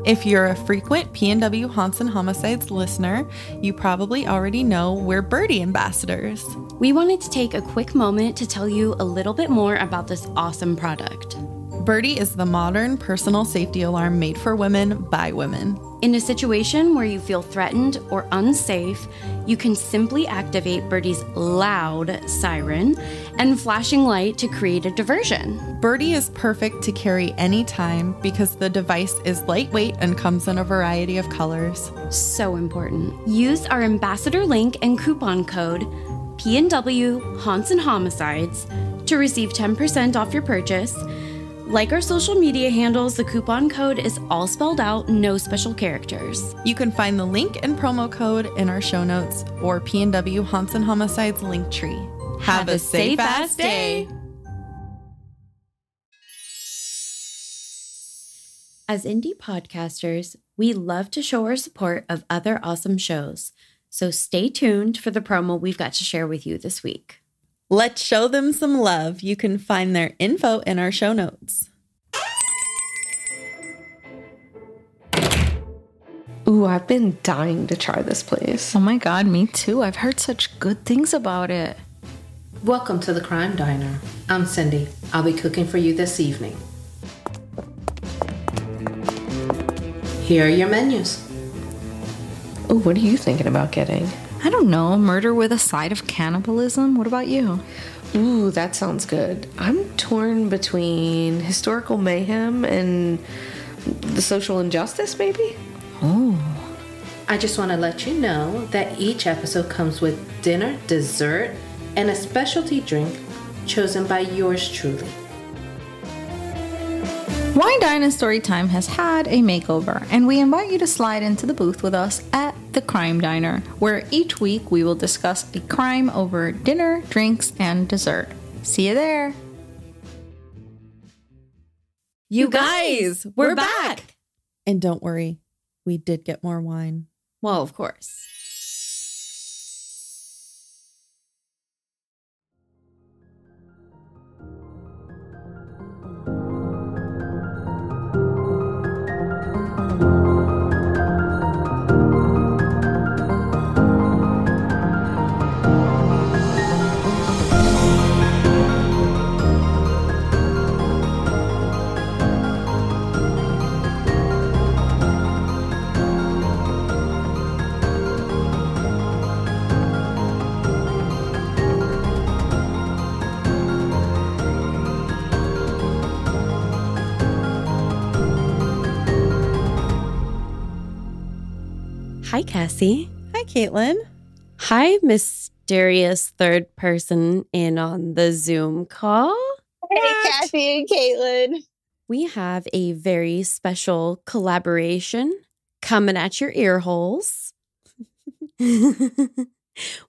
If you're a frequent PNW Haunts and Homicides listener, you probably already know we're Birdie ambassadors. We wanted to take a quick moment to tell you a little bit more about this awesome product. Birdie is the modern personal safety alarm made for women by women. In a situation where you feel threatened or unsafe, you can simply activate Birdie's loud siren and flashing light to create a diversion. Birdie is perfect to carry anytime because the device is lightweight and comes in a variety of colors. So important. Use our ambassador link and coupon code PNW Haunts and Homicides to receive 10% off your purchase. Like our social media handles, the coupon code is all spelled out, no special characters. You can find the link and promo code in our show notes or PNW Haunts and Homicides link tree. Have a safe-ass day. As indie podcasters, we love to show our support of other awesome shows. So stay tuned for the promo we've got to share with you this week. Let's show them some love. You can find their info in our show notes. Ooh, I've been dying to try this place. Oh my God, me too. I've heard such good things about it. Welcome to the Crime Diner. I'm Cindy. I'll be cooking for you this evening. Here are your menus. Ooh, what are you thinking about getting? I don't know, murder with a side of cannibalism. What about you? Ooh, that sounds good. I'm torn between historical mayhem and the social injustice, maybe? Oh. I just want to let you know that each episode comes with dinner, dessert, and a specialty drink chosen by yours truly. Wine Dine and Storytime has had a makeover, and we invite you to slide into the booth with us at the Crime Diner, where each week we will discuss a crime over dinner, drinks, and dessert. See you there. You guys, we're back. And don't worry, we did get more wine. Well, of course. Hi, Cassie. Hi, Caitlin. Hi, mysterious third person in on the Zoom call. Hey, Kathy and Caitlin. We have a very special collaboration coming at your ear holes.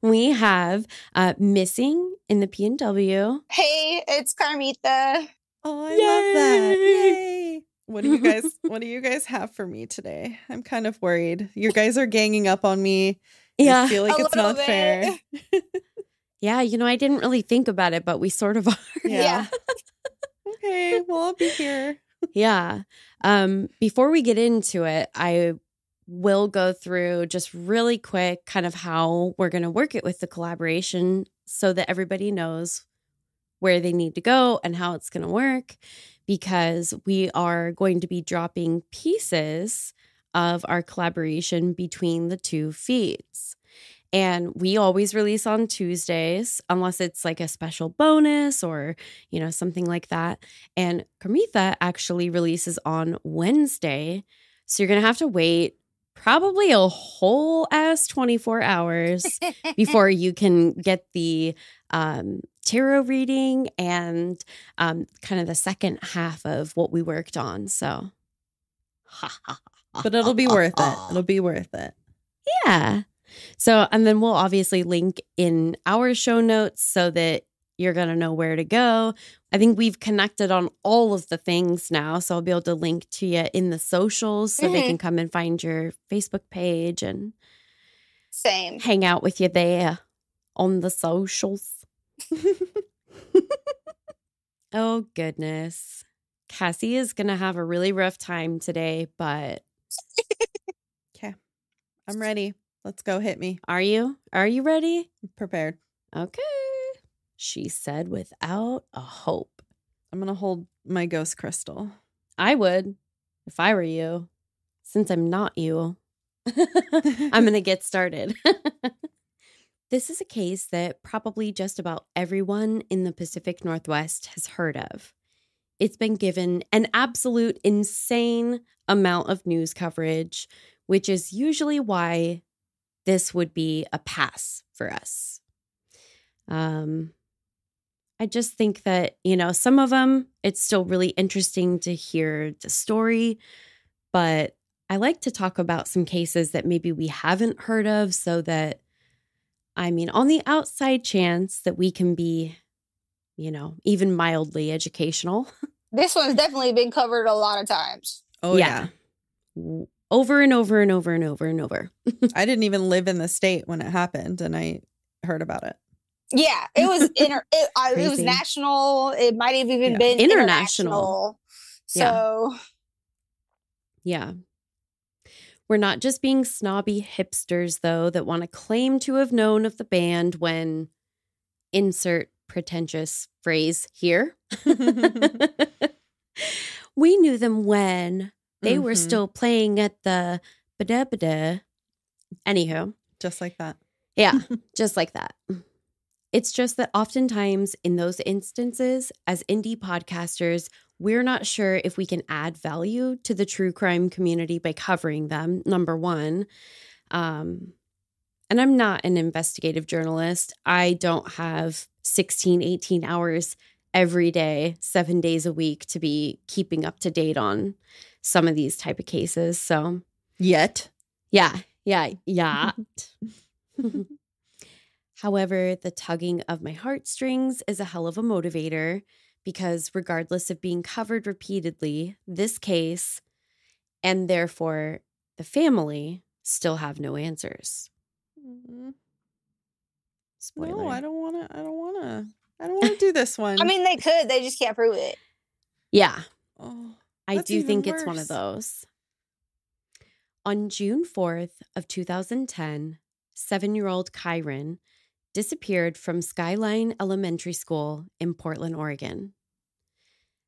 We have Missing in the PNW. Hey, it's Carmita. Oh, I love that. Yay. What do you guys have for me today? I'm kind of worried. You guys are ganging up on me. Yeah. I feel like it's not fair. Yeah, I didn't really think about it, but we sort of are. Yeah. Okay, well, I'll be here. Yeah. Before we get into it, I will go through just really quick kind of how we're going to work it with the collaboration so that everybody knows where they need to go and how it's going to work, because we are going to be dropping pieces of our collaboration between the two feeds. And we always release on Tuesdays, unless it's like a special bonus or, something like that. And Carmitha actually releases on Wednesday. So you're going to have to wait probably a whole ass 24 hours before you can get the tarot reading and kind of the second half of what we worked on. So, but it'll be worth it. It'll be worth it. Yeah. So, and then we'll obviously link in our show notes so that you're going to know where to go. I think we've connected on all of the things now. So I'll be able to link to you in the socials so they can come and find your Facebook page and Same. hang out with you there on the socials. Oh, goodness. Cassie is going to have a really rough time today, but Okay. I'm ready. Let's go. Hit me. Are you? Are you ready? I'm prepared. Okay. She said without a hope. I'm going to hold my ghost crystal. I would if I were you. Since I'm not you, I'm going to get started. This is a case that probably just about everyone in the Pacific Northwest has heard of. It's been given an absolute insane amount of news coverage, which is usually why this would be a pass for us. I just think that, some of them, it's still really interesting to hear the story, but I like to talk about some cases that maybe we haven't heard of so that, on the outside chance that we can be, even mildly educational. This one's definitely been covered a lot of times. Oh, yeah. Over and over and over and over and over. I didn't even live in the state when it happened, and I heard about it. Yeah, it was it was national. It might have even been international. So, yeah. We're not just being snobby hipsters, though, that want to claim to have known of the band when insert pretentious phrase here. We knew them when they were still playing at the ba-da-ba-da. Anywho. Just like that. Yeah, just like that. It's just that oftentimes in those instances, as indie podcasters, we're not sure if we can add value to the true crime community by covering them, number one. And I'm not an investigative journalist. I don't have 16, 18 hours every day, 7 days a week to be keeping up to date on some of these type of cases. So Yet. Yeah. However, the tugging of my heartstrings is a hell of a motivator because regardless of being covered repeatedly, this case and therefore the family still have no answers. Spoiler. No, I don't want to do this one. I mean, they could. They just can't prove it. Yeah. Oh, I that's do even think it's one worse. of those. On June 4th of 2010, 7-year-old Kyron disappeared from Skyline Elementary School in Portland, Oregon.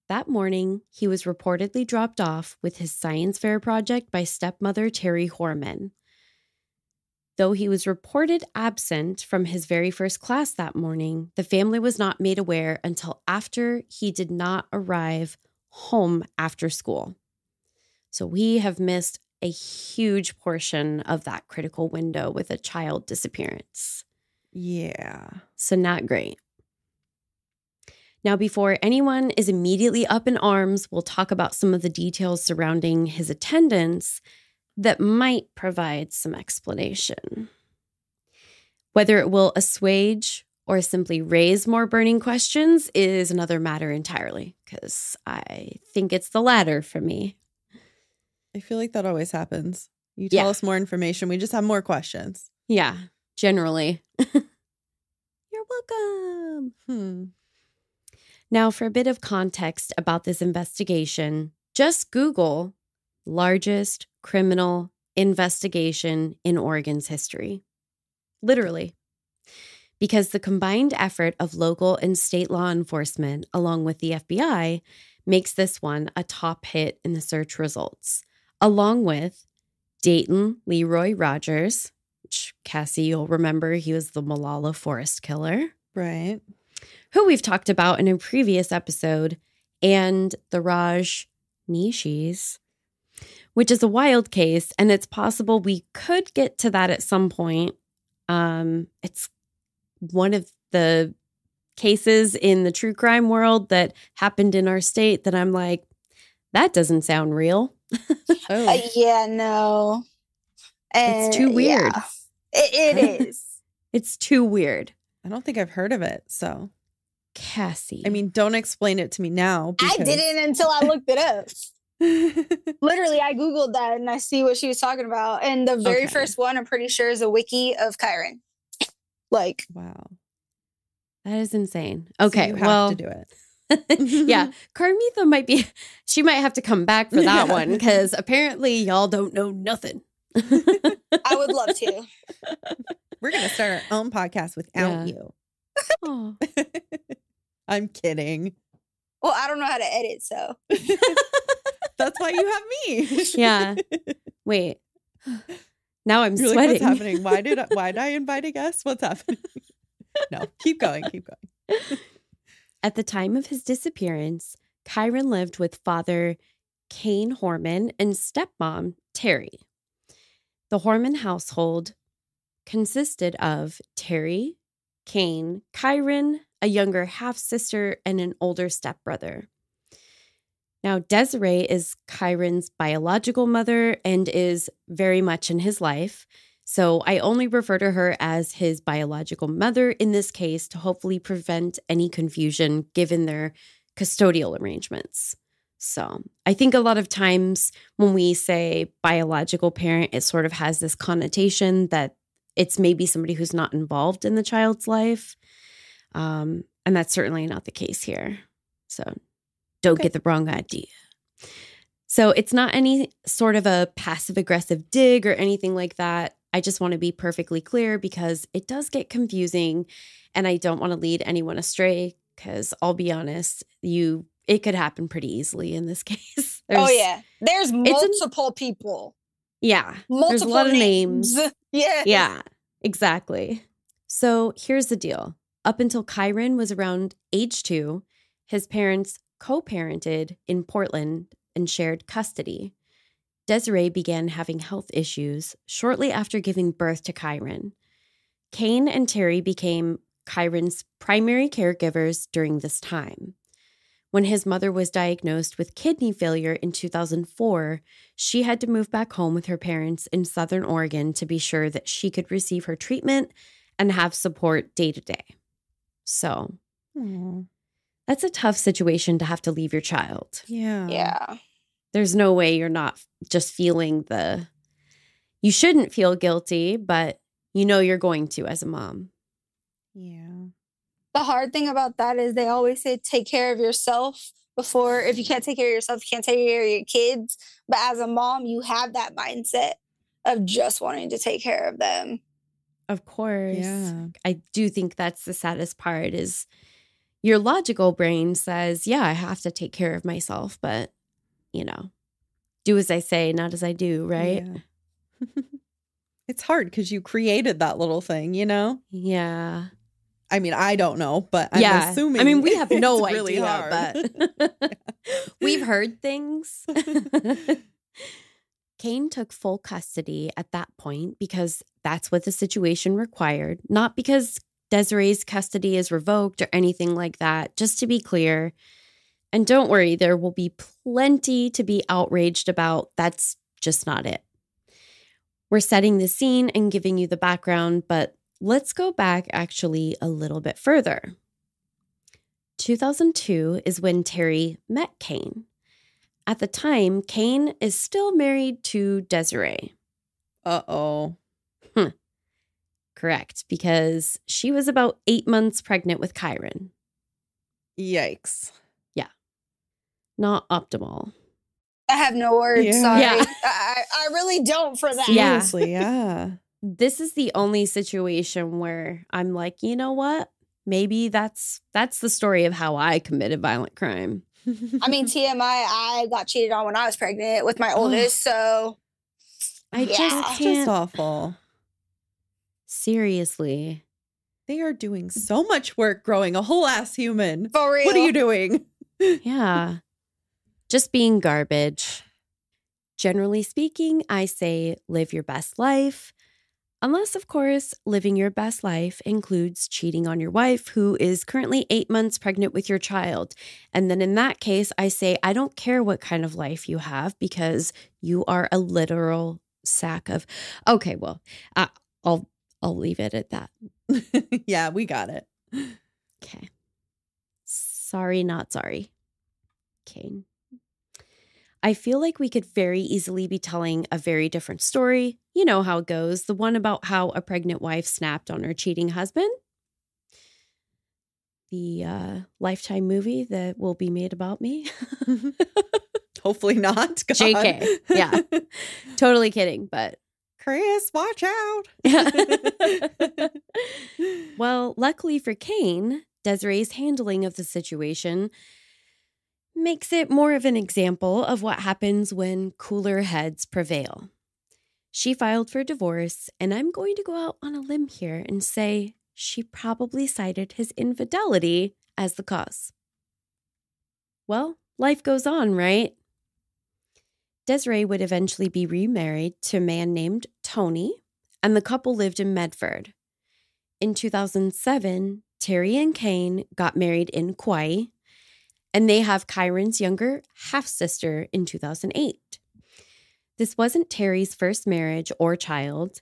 That morning, he was reportedly dropped off with his science fair project by stepmother Terry Horman. Though he was reported absent from his very first class that morning, the family was not made aware until after he did not arrive home after school. So we have missed a huge portion of that critical window with a child disappearance. Yeah. So not great. Now, before anyone is immediately up in arms, we'll talk about some of the details surrounding his attendance that might provide some explanation. Whether it will assuage or simply raise more burning questions is another matter entirely, because I think it's the latter for me. I feel like that always happens. You tell us more information. We just have more questions. Yeah, generally. You're welcome. Now, for a bit of context about this investigation, just Google largest criminal investigation in Oregon's history. Literally. Because the combined effort of local and state law enforcement, along with the FBI, makes this one a top hit in the search results, along with Dayton Leroy Rogers, which Cassie, you'll remember he was the Malala Forest killer. Right. Who we've talked about in a previous episode, and the Raj Nishis, which is a wild case, and it's possible we could get to that at some point. It's one of the cases in the true crime world that happened in our state that I'm like, that doesn't sound real. Yeah, no. And it's too weird. Yeah, it is. It's too weird. I don't think I've heard of it, so. Cassie. I mean, don't explain it to me now. I didn't until I looked it up. Literally, I Googled that and I see what she was talking about. And the very first one, I'm pretty sure, is a wiki of Kyron. Like, wow. That is insane. Okay, so you have to do it. Yeah, Carmitha she might have to come back for that one because apparently y'all don't know nothing. I would love to. We're going to start our own podcast without you. Oh. I'm kidding. Well, I don't know how to edit, so. That's why you have me. Yeah. Wait. Now I'm You're sweating. like, what's happening? Why did I invite a guest? What's happening? No, keep going. At the time of his disappearance, Kyron lived with father Kane Horman and stepmom Terry. The Horman household consisted of Terry, Kane, Kyron, a younger half-sister, and an older stepbrother. Now, Desiree is Kyron's biological mother and is very much in his life. So I only refer to her as his biological mother in this case to hopefully prevent any confusion given their custodial arrangements. So I think a lot of times when we say biological parent, it sort of has this connotation that it's maybe somebody who's not involved in the child's life. And that's certainly not the case here. So don't get the wrong idea. So it's not any sort of a passive-aggressive dig or anything like that. I just want to be perfectly clear because it does get confusing and I don't want to lead anyone astray because I'll be honest, it could happen pretty easily in this case. There's multiple people. Yeah. Multiple there's a lot of names. Yeah. Yeah, exactly. So here's the deal. Up until Kyron was around age 2, his parents co-parented in Portland and shared custody. Desiree began having health issues shortly after giving birth to Kyron. Kane and Terry became Kyron's primary caregivers during this time. When his mother was diagnosed with kidney failure in 2004, she had to move back home with her parents in Southern Oregon to be sure that she could receive her treatment and have support day to day. So, that's a tough situation to have to leave your child. Yeah. There's no way you're not just feeling you shouldn't feel guilty, but you know you're going to as a mom. Yeah. The hard thing about that is they always say take care of yourself before, if you can't take care of yourself, you can't take care of your kids. But as a mom, you have that mindset of just wanting to take care of them. Of course. Yeah. I do think that's the saddest part is your logical brain says, yeah, I have to take care of myself, but do as I say, not as I do, right? Yeah. It's hard because you created that little thing, Yeah. I mean, I don't know, but I'm assuming. I mean, we have no it's really idea, but we've heard things. Kane took full custody at that point because that's what the situation required, not because Desiree's custody is revoked or anything like that, just to be clear. And don't worry, there will be plenty to be outraged about. That's just not it. We're setting the scene and giving you the background, but let's go back actually a little bit further. 2002 is when Terry met Kane. At the time, Kane is still married to Desiree. Uh-oh. Correct, because she was about 8 months pregnant with Kyron. Yikes. Yeah. Not optimal. I have no words. Yeah. Sorry. Yeah. I really don't for that. Yeah. Seriously, yeah. This is the only situation where I'm like, you know what? Maybe that's the story of how I committed violent crime. I mean, TMI, I got cheated on when I was pregnant with my oldest, so I just That's can't. just awful. Seriously. They are doing so much work growing a whole ass human. for real. What are you doing? Yeah. Just being garbage. Generally speaking, I say live your best life. Unless, of course, living your best life includes cheating on your wife who is currently 8 months pregnant with your child. And then in that case, I say, I don't care what kind of life you have because you are a literal sack of... Okay, well, I'll leave it at that. Yeah, we got it. Okay. Sorry, not sorry. Kane. I feel like we could very easily be telling a very different story. You know how it goes. The one about how a pregnant wife snapped on her cheating husband. the Lifetime movie that will be made about me. Hopefully not. God. JK. Yeah. Totally kidding, but. Chris, watch out. Well, luckily for Kane, Desiree's handling of the situation makes it more of an example of what happens when cooler heads prevail. She filed for divorce, and I'm going to go out on a limb here and say she probably cited his infidelity as the cause. Well, life goes on, right? Desiree would eventually be remarried to a man named Tony, and the couple lived in Medford. In 2007, Terry and Kane got married in Kauai, and they have Kyron's younger half-sister in 2008. This wasn't Terry's first marriage or child.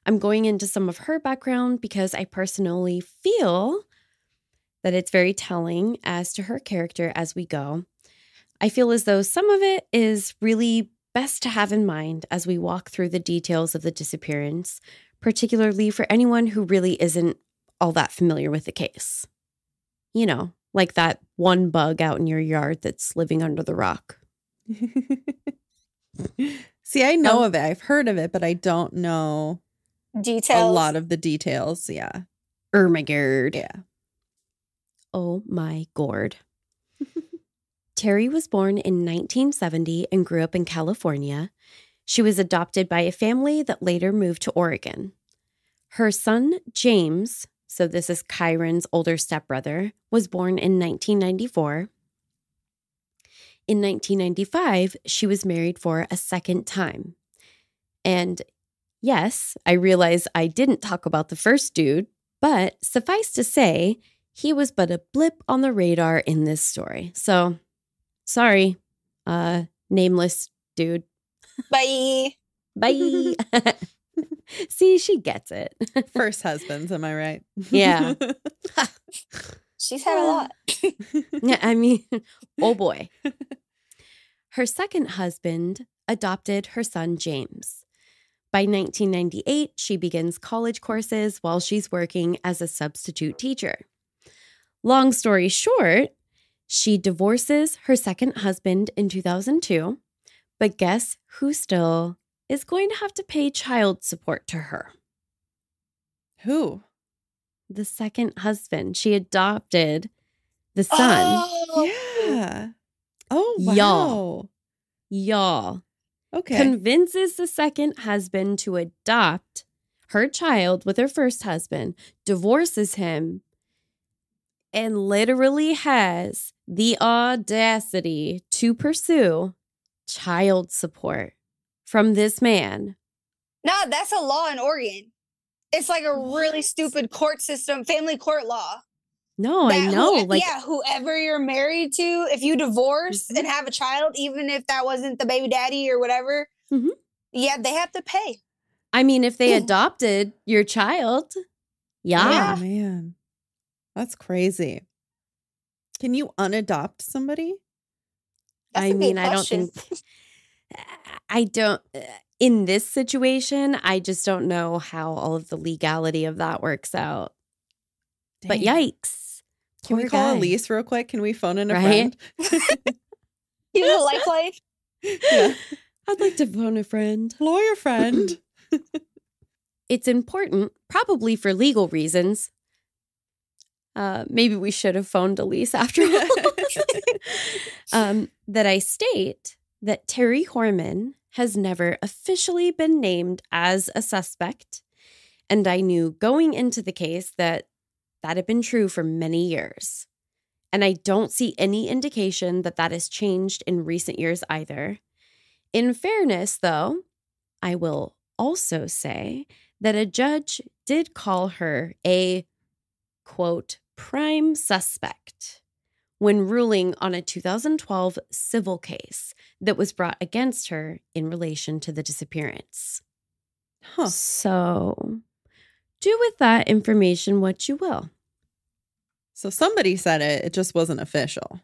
I'm going into some of her background because I personally feel that it's very telling as to her character as we go. I feel as though some of it is really best to have in mind as we walk through the details of the disappearance, particularly for anyone who really isn't all that familiar with the case. You know, like that one bug out in your yard that's living under the rock. See, I know of it. I've heard of it, but I don't know Details. a lot of the details. Yeah. Oh my god. Yeah. Oh my gourd. Terry was born in 1970 and grew up in California. She was adopted by a family that later moved to Oregon. Her son, James, so this is Kyron's older stepbrother, was born in 1994. In 1995, she was married for a second time. And yes, I realize I didn't talk about the first dude, but suffice to say, he was but a blip on the radar in this story. So, sorry, nameless dude. Bye. Bye. See, she gets it. First husbands, am I right? Yeah. She's had a lot. Yeah, I mean, oh boy. Her second husband adopted her son, James. By 1998, she begins college courses while she's working as a substitute teacher. Long story short, she divorces her second husband in 2002, but guess who still is going to have to pay child support to her? Who? The second husband. She adopted the son. Oh, Yeah. Oh, wow. Y'all. Okay. Convinces the second husband to adopt her child with her first husband, divorces him, and literally has the audacity to pursue child support from this man. no, that's a law in Oregon. It's like a really stupid court system, family court law. No, I know. Whoever you're married to, if you divorce Mhm. and have a child, even if that wasn't the baby daddy or whatever, Mhm. yeah, they have to pay. I mean, if they adopted your child, yeah. Oh, man. That's crazy. Can you unadopt somebody? That's I a good mean, question. I don't, in this situation, I just don't know how all of the legality of that works out. But Dang. yikes. Can we Poor call guy. Elise real quick? Can we phone in a Right? friend? He's a lifeline. Yeah. I'd like to phone a friend. Lawyer friend. It's important, probably for legal reasons. Maybe we should have phoned Elise after all. That I state that Terry Horman has never officially been named as a suspect. And I knew going into the case that had been true for many years. And I don't see any indication that that has changed in recent years either. In fairness, though, I will also say that a judge did call her a, quote, prime suspect when ruling on a 2012 civil case that was brought against her in relation to the disappearance. Huh. So, do with that information what you will. So somebody said it. It just wasn't official.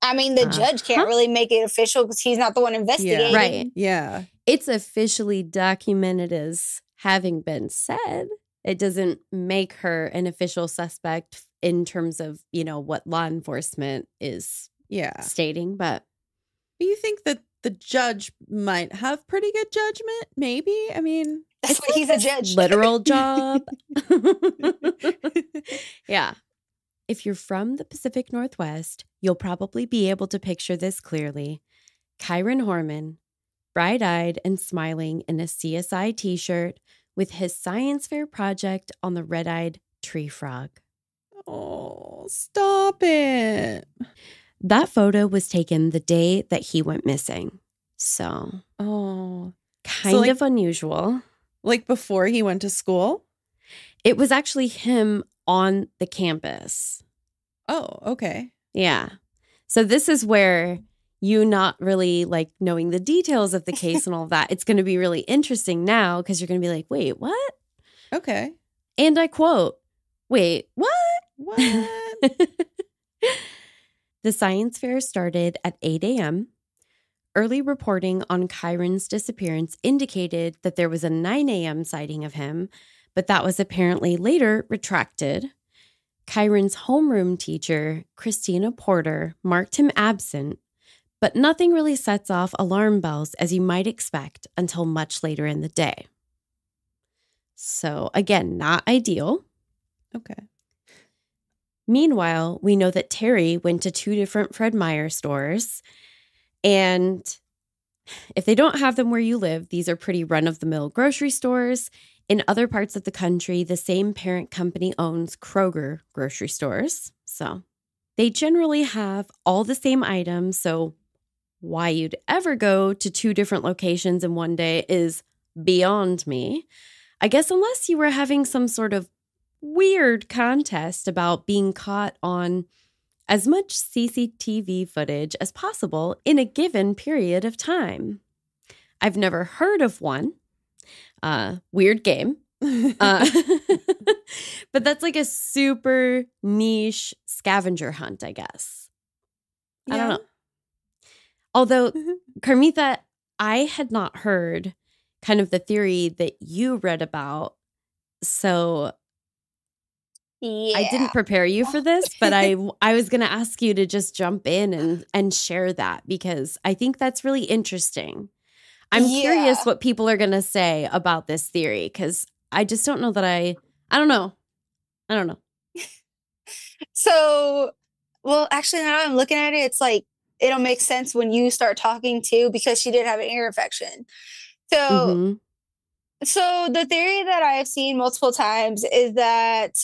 I mean, the judge can't really make it official because he's not the one investigating. Right. Yeah. It's officially documented as having been said. It doesn't make her an official suspect in terms of, what law enforcement is stating. But you think that the judge might have pretty good judgment? Maybe. I mean, that's why he's a judge. Literal job. Yeah. If you're from the Pacific Northwest, you'll probably be able to picture this clearly. Kyron Horman, bright-eyed and smiling in a CSI t-shirt with his science fair project on the red-eyed tree frog. Oh, stop it. That photo was taken the day that he went missing. So, kind of unusual. Like before he went to school? It was actually him on the campus. Oh, okay. Yeah. So this is where you not really like knowing the details of the case and all that. It's going to be really interesting now because you're going to be like, wait, what? Okay. And I quote, wait, what? What? The science fair started at 8 a.m. Early reporting on Kyron's disappearance indicated that there was a 9 a.m. sighting of him, but that was apparently later retracted. Kyron's homeroom teacher, Christina Porter, marked him absent, but nothing really sets off alarm bells as you might expect until much later in the day. So again, not ideal. Okay. Meanwhile, we know that Terry went to 2 different Fred Meyer stores. And if they don't have them where you live, these are pretty run-of-the-mill grocery stores. In other parts of the country, the same parent company owns Kroger grocery stores. So they generally have all the same items. So why you'd ever go to 2 different locations in one day is beyond me. I guess unless you were having some sort of weird contest about being caught on as much CCTV footage as possible in a given period of time. I've never heard of one. Weird game. But that's like a super niche scavenger hunt, I guess. Yeah. I don't know. Although, Carmitha, I had not heard kind of the theory that you read about. So Yeah. I didn't prepare you for this, but I was going to ask you to just jump in and share that because I think that's really interesting. I'm curious what people are going to say about this theory because I just don't know that I don't know. So, well, actually, now I'm looking at it, it's like it'll make sense when you start talking too because she did have an ear infection. So, so the theory that I have seen multiple times is that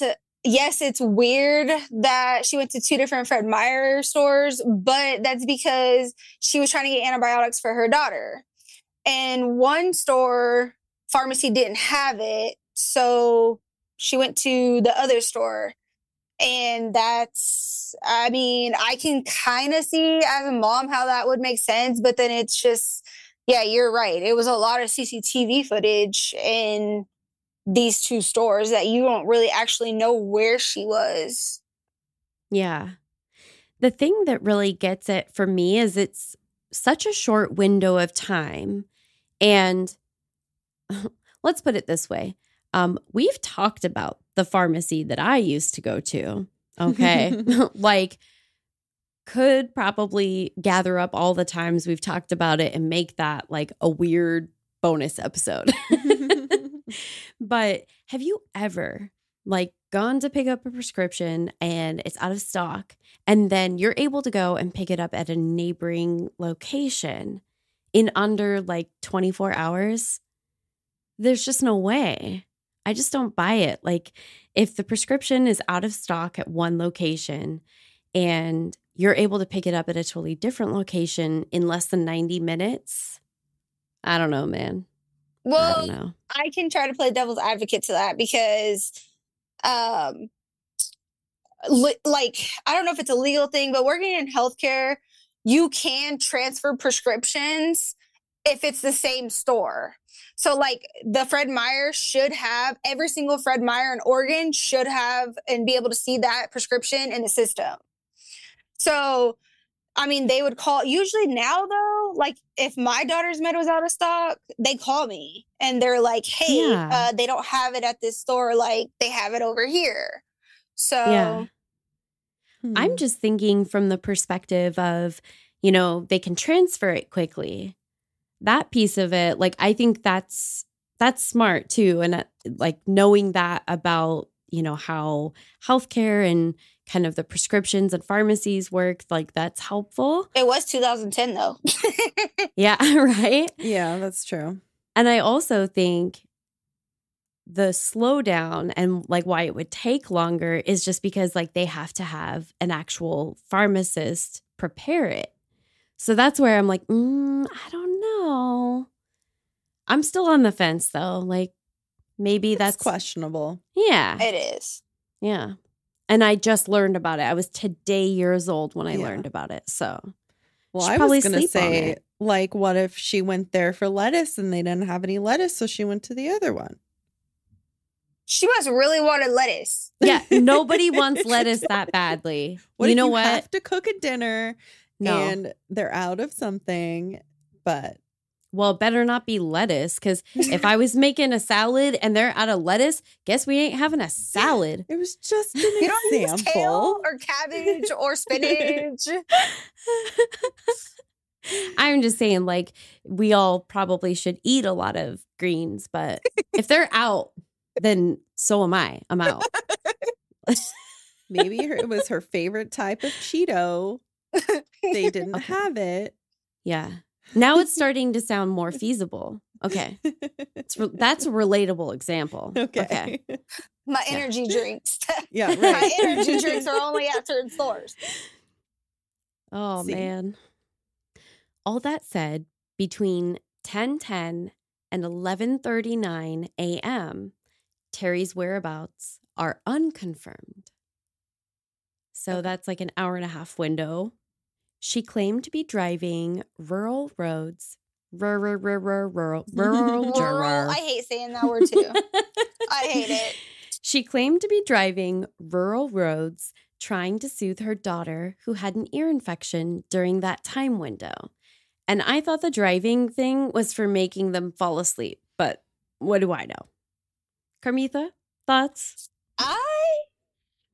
yes, it's weird that she went to 2 different Fred Meyer stores, but that's because she was trying to get antibiotics for her daughter. And one store pharmacy didn't have it, so she went to the other store. And that's, I mean, I can kind of see as a mom how that would make sense, but then it's just, yeah, you're right. It was a lot of CCTV footage in these 2 stores that you don't really actually know where she was. Yeah. The thing that really gets it for me is it's such a short window of time. And let's put it this way. We've talked about the pharmacy that I used to go to. Okay. Like, could probably gather up all the times we've talked about it and make that like a weird bonus episode. But have you ever like gone to pick up a prescription and it's out of stock and then you're able to go and pick it up at a neighboring location in under like 24 hours? There's just no way. I just don't buy it. Like if the prescription is out of stock at one location and you're able to pick it up at a totally different location in less than 90 minutes, I don't know, man. Well, I don't know. I can try to play devil's advocate to that because, like, I don't know if it's a legal thing, but working in healthcare, you can transfer prescriptions if it's the same store. So, like, the Fred Meyer should have, every single Fred Meyer in Oregon should have and be able to see that prescription in the system. So, I mean, they would call. Usually now, though, like if my daughter's med was out of stock, they call me and they're like, "Hey, Yeah. they don't have it at this store. Like they have it over here." So Yeah. Hmm. I'm just thinking from the perspective of, you know, they can transfer it quickly. That piece of it, like, I think that's smart too. And like knowing that about, you know, how healthcare and kind of the prescriptions and pharmacies work, like that's helpful. it was 2010, though. Yeah, right. Yeah, that's true. And I also think the slowdown and like why it would take longer is just because like they have to have an actual pharmacist prepare it. So that's where I'm like, I don't know. I'm still on the fence though. Like maybe that's questionable. Yeah. It is. Yeah. And I just learned about it. I was today years old when I Yeah. learned about it. So Well, should I probably was going to sleep on say, it. like, what if she went there for lettuce and they didn't have any lettuce, so she went to the other one? She must really wanted lettuce. Yeah, nobody wants lettuce that badly. What you if know you what? have to cook a dinner No. and they're out of something, but Well, it better not be lettuce, because if I was making a salad and they're out of lettuce, guess we ain't having a salad. it was just an You don't use example. kale or cabbage or spinach. I'm just saying, like, we all probably should eat a lot of greens, but if they're out, then so am I. I'm out. Maybe it was her favorite type of Cheeto. They didn't have it. Yeah. Now it's starting to sound more feasible. Okay. That's a relatable example. Okay. My energy drinks. Yeah, My right. energy drinks are only at certain stores. Oh, See. man. All that said, between 10:10 and 11:39 a.m., Terry's whereabouts are unconfirmed. So that's like an hour and a half window. She claimed to be driving rural roads. Rural. Rural. I hate saying that word too. I hate it. She claimed to be driving rural roads, trying to soothe her daughter who had an ear infection during that time window. And I thought the driving thing was for making them fall asleep, but what do I know? Carmitha, thoughts?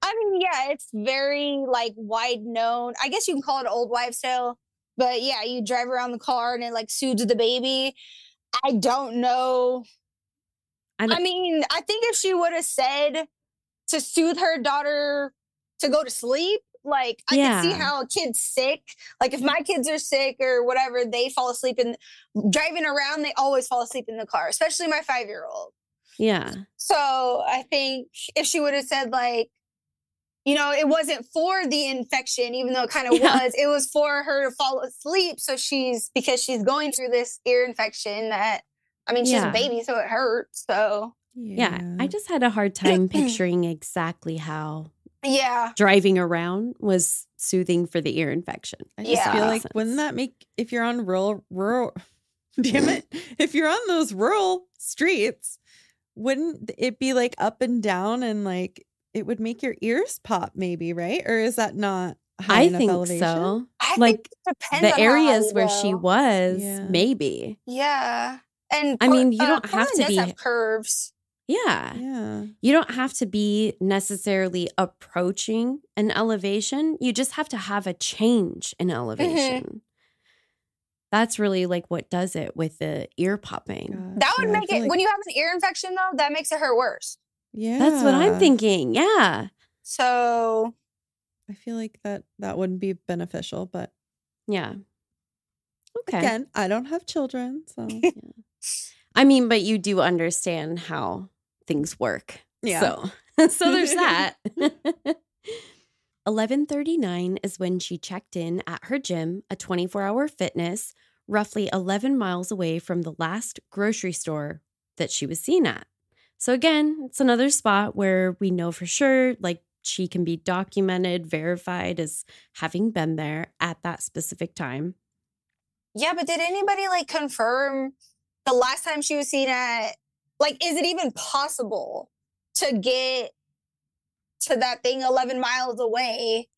I mean, yeah, it's very like wide known. I guess you can call it an old wives' tale, but yeah, you drive around the car and it like soothes the baby. I don't know. I mean, I think if she would have said to soothe her daughter to go to sleep, like I can see Yeah. how a kid's sick. Like if my kids are sick or whatever, they fall asleep and driving around, they always fall asleep in the car, especially my 5-year-old. Yeah. So I think if she would have said like, you know, it wasn't for the infection, even though it kind of Yeah. was, it was for her to fall asleep. So because she's going through this ear infection that, I mean, she's Yeah. a baby, so it hurts. So Yeah. I just had a hard time picturing exactly how yeah. driving around was soothing for the ear infection. I just Yeah. feel Makes like sense. wouldn't that make, if you're on rural damn it, if you're on those rural streets, wouldn't it be like up and down and like it would make your ears pop maybe, right? Or is that not high I enough think elevation? so. I Like think it depends the on how areas high where you she go. was, Yeah. maybe. Yeah. And I mean, you don't have Portland to does be- have curves. Yeah. Yeah. You don't have to be necessarily approaching an elevation. You just have to have a change in elevation. That's really like what does it with the ear popping. That would Gotcha. I make feel it, like- when you have an ear infection though, that makes it hurt worse. Yeah. That's what I'm thinking. Yeah. So I feel like that wouldn't be beneficial, but Yeah. Okay. again, I don't have children, so I mean, but you do understand how things work. yeah. So there's that. 11:39 is when she checked in at her gym, a 24-hour fitness, roughly 11 miles away from the last grocery store that she was seen at. So again, it's another spot where we know for sure, like she can be documented, verified as having been there at that specific time. yeah, but did anybody like confirm the last time she was seen at, like, is it even possible to get to that thing 11 miles away?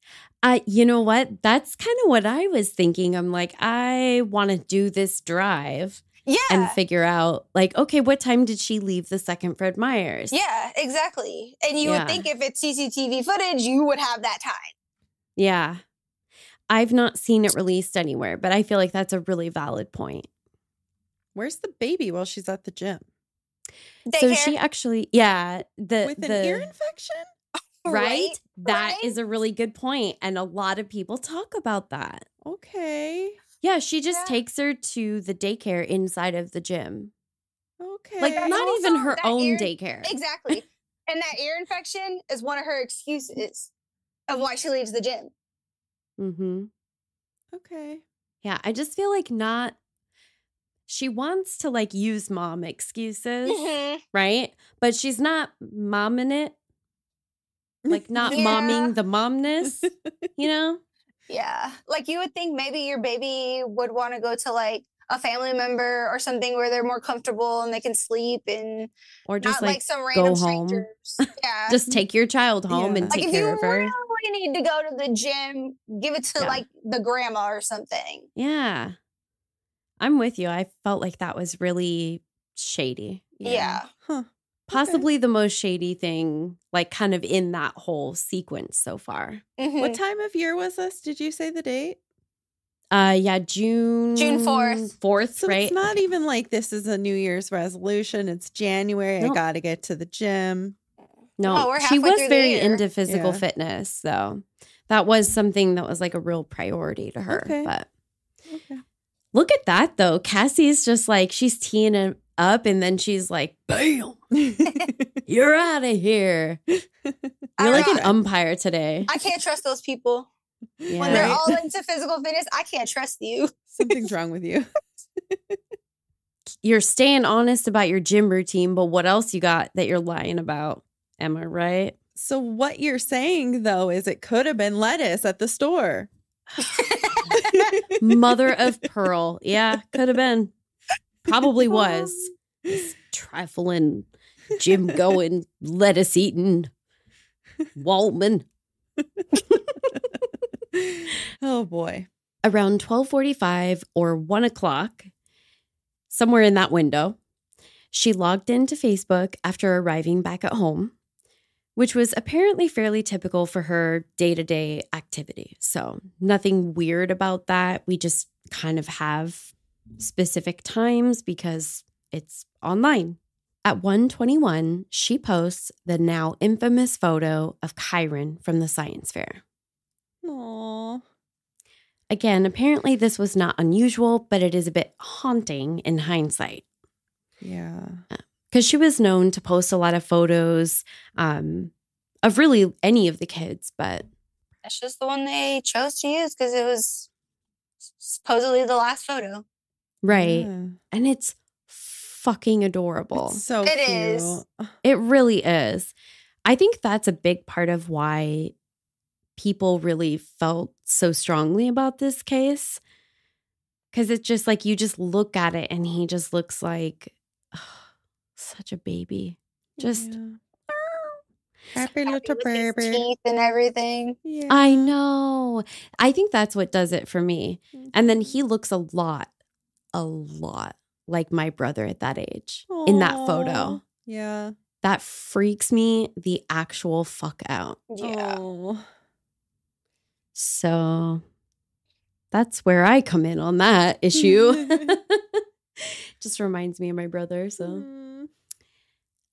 You know what? That's kind of what I was thinking. I'm like, I want to do this drive Yeah. and figure out, like, okay, what time did she leave the second Fred Meyer's? Yeah, exactly. And you Yeah. would think if it's CCTV footage, you would have that time. Yeah. I've not seen it released anywhere, but I feel like that's a really valid point. Where's the baby while she's at the gym? So Daycare, she actually, yeah, With an ear infection? right? That Right? is a really good point, and a lot of people talk about that. Okay. Yeah, she just Yeah. takes her to the daycare inside of the gym, Okay. like But not also even her that own ear- daycare. Exactly. And that ear infection is one of her excuses of why she leaves the gym. Mm-hmm. Okay. Yeah, I just feel like not. She wants to like use mom excuses, Mhm. right? But she's not momming it, like not Yeah. momming the momness, you know? Yeah. Like you would think maybe your baby would want to go to like a family member or something where they're more comfortable and they can sleep and Or just not like like some random home. strangers. Yeah. just take your child home Yeah. and like take if you care of her. really need to go to the gym, give it to Yeah. like the grandma or something. Yeah. I'm with you. I felt like that was really shady. Yeah. Huh. Possibly the most shady thing, like kind of in that whole sequence so far. Mhm. What time of year was this? Did you say the date? Yeah, June 4th. 4th, So right? it's not Okay. even like this is a New Year's resolution. It's January. I No. got to get to the gym. No, Oh, we're she halfway was through the very year. into physical Yeah. fitness, though. That was something that was like a real priority to her. Okay. But Okay. look at that, though. Cassie's just like, she's teeing it up and then she's like, bam, you're out of here. You're like an know. umpire today. I can't trust those people. Yeah. When they're Right. all into physical fitness, I can't trust you. Something's wrong with you. You're staying honest about your gym routine, but what else you got that you're lying about? Am I right? So what you're saying though is it could have been lettuce at the store. Mother of pearl. Yeah, could have been. Probably was. This trifling, gym going, lettuce eating Waltman. Oh boy. Around 12:45 or 1 o'clock, somewhere in that window, she logged into Facebook after arriving back at home, which was apparently fairly typical for her day-to-day activity. So nothing weird about that. We just kind of have specific times because it's online. At 1:21, she posts the now infamous photo of Kyron from the science fair. Aw. Again, apparently this was not unusual, but it is a bit haunting in hindsight. Yeah. Because she was known to post a lot of photos of really any of the kids, but That's just the one they chose to use because it was supposedly the last photo. right. Yeah. And it's fucking adorable. It's so It cute. is. It really is. I think that's a big part of why people really felt so strongly about this case. Because it's just like you just look at it and he just looks like such a baby. Just, Yeah. Happy little With his baby. teeth and everything. Yeah. I know. I think that's what does it for me. And then he looks a lot like my brother at that age in that photo. Aw. Yeah. That freaks me the actual fuck out. Yeah. Oh. So that's where I come in on that issue. Just reminds me of my brother. So Mm.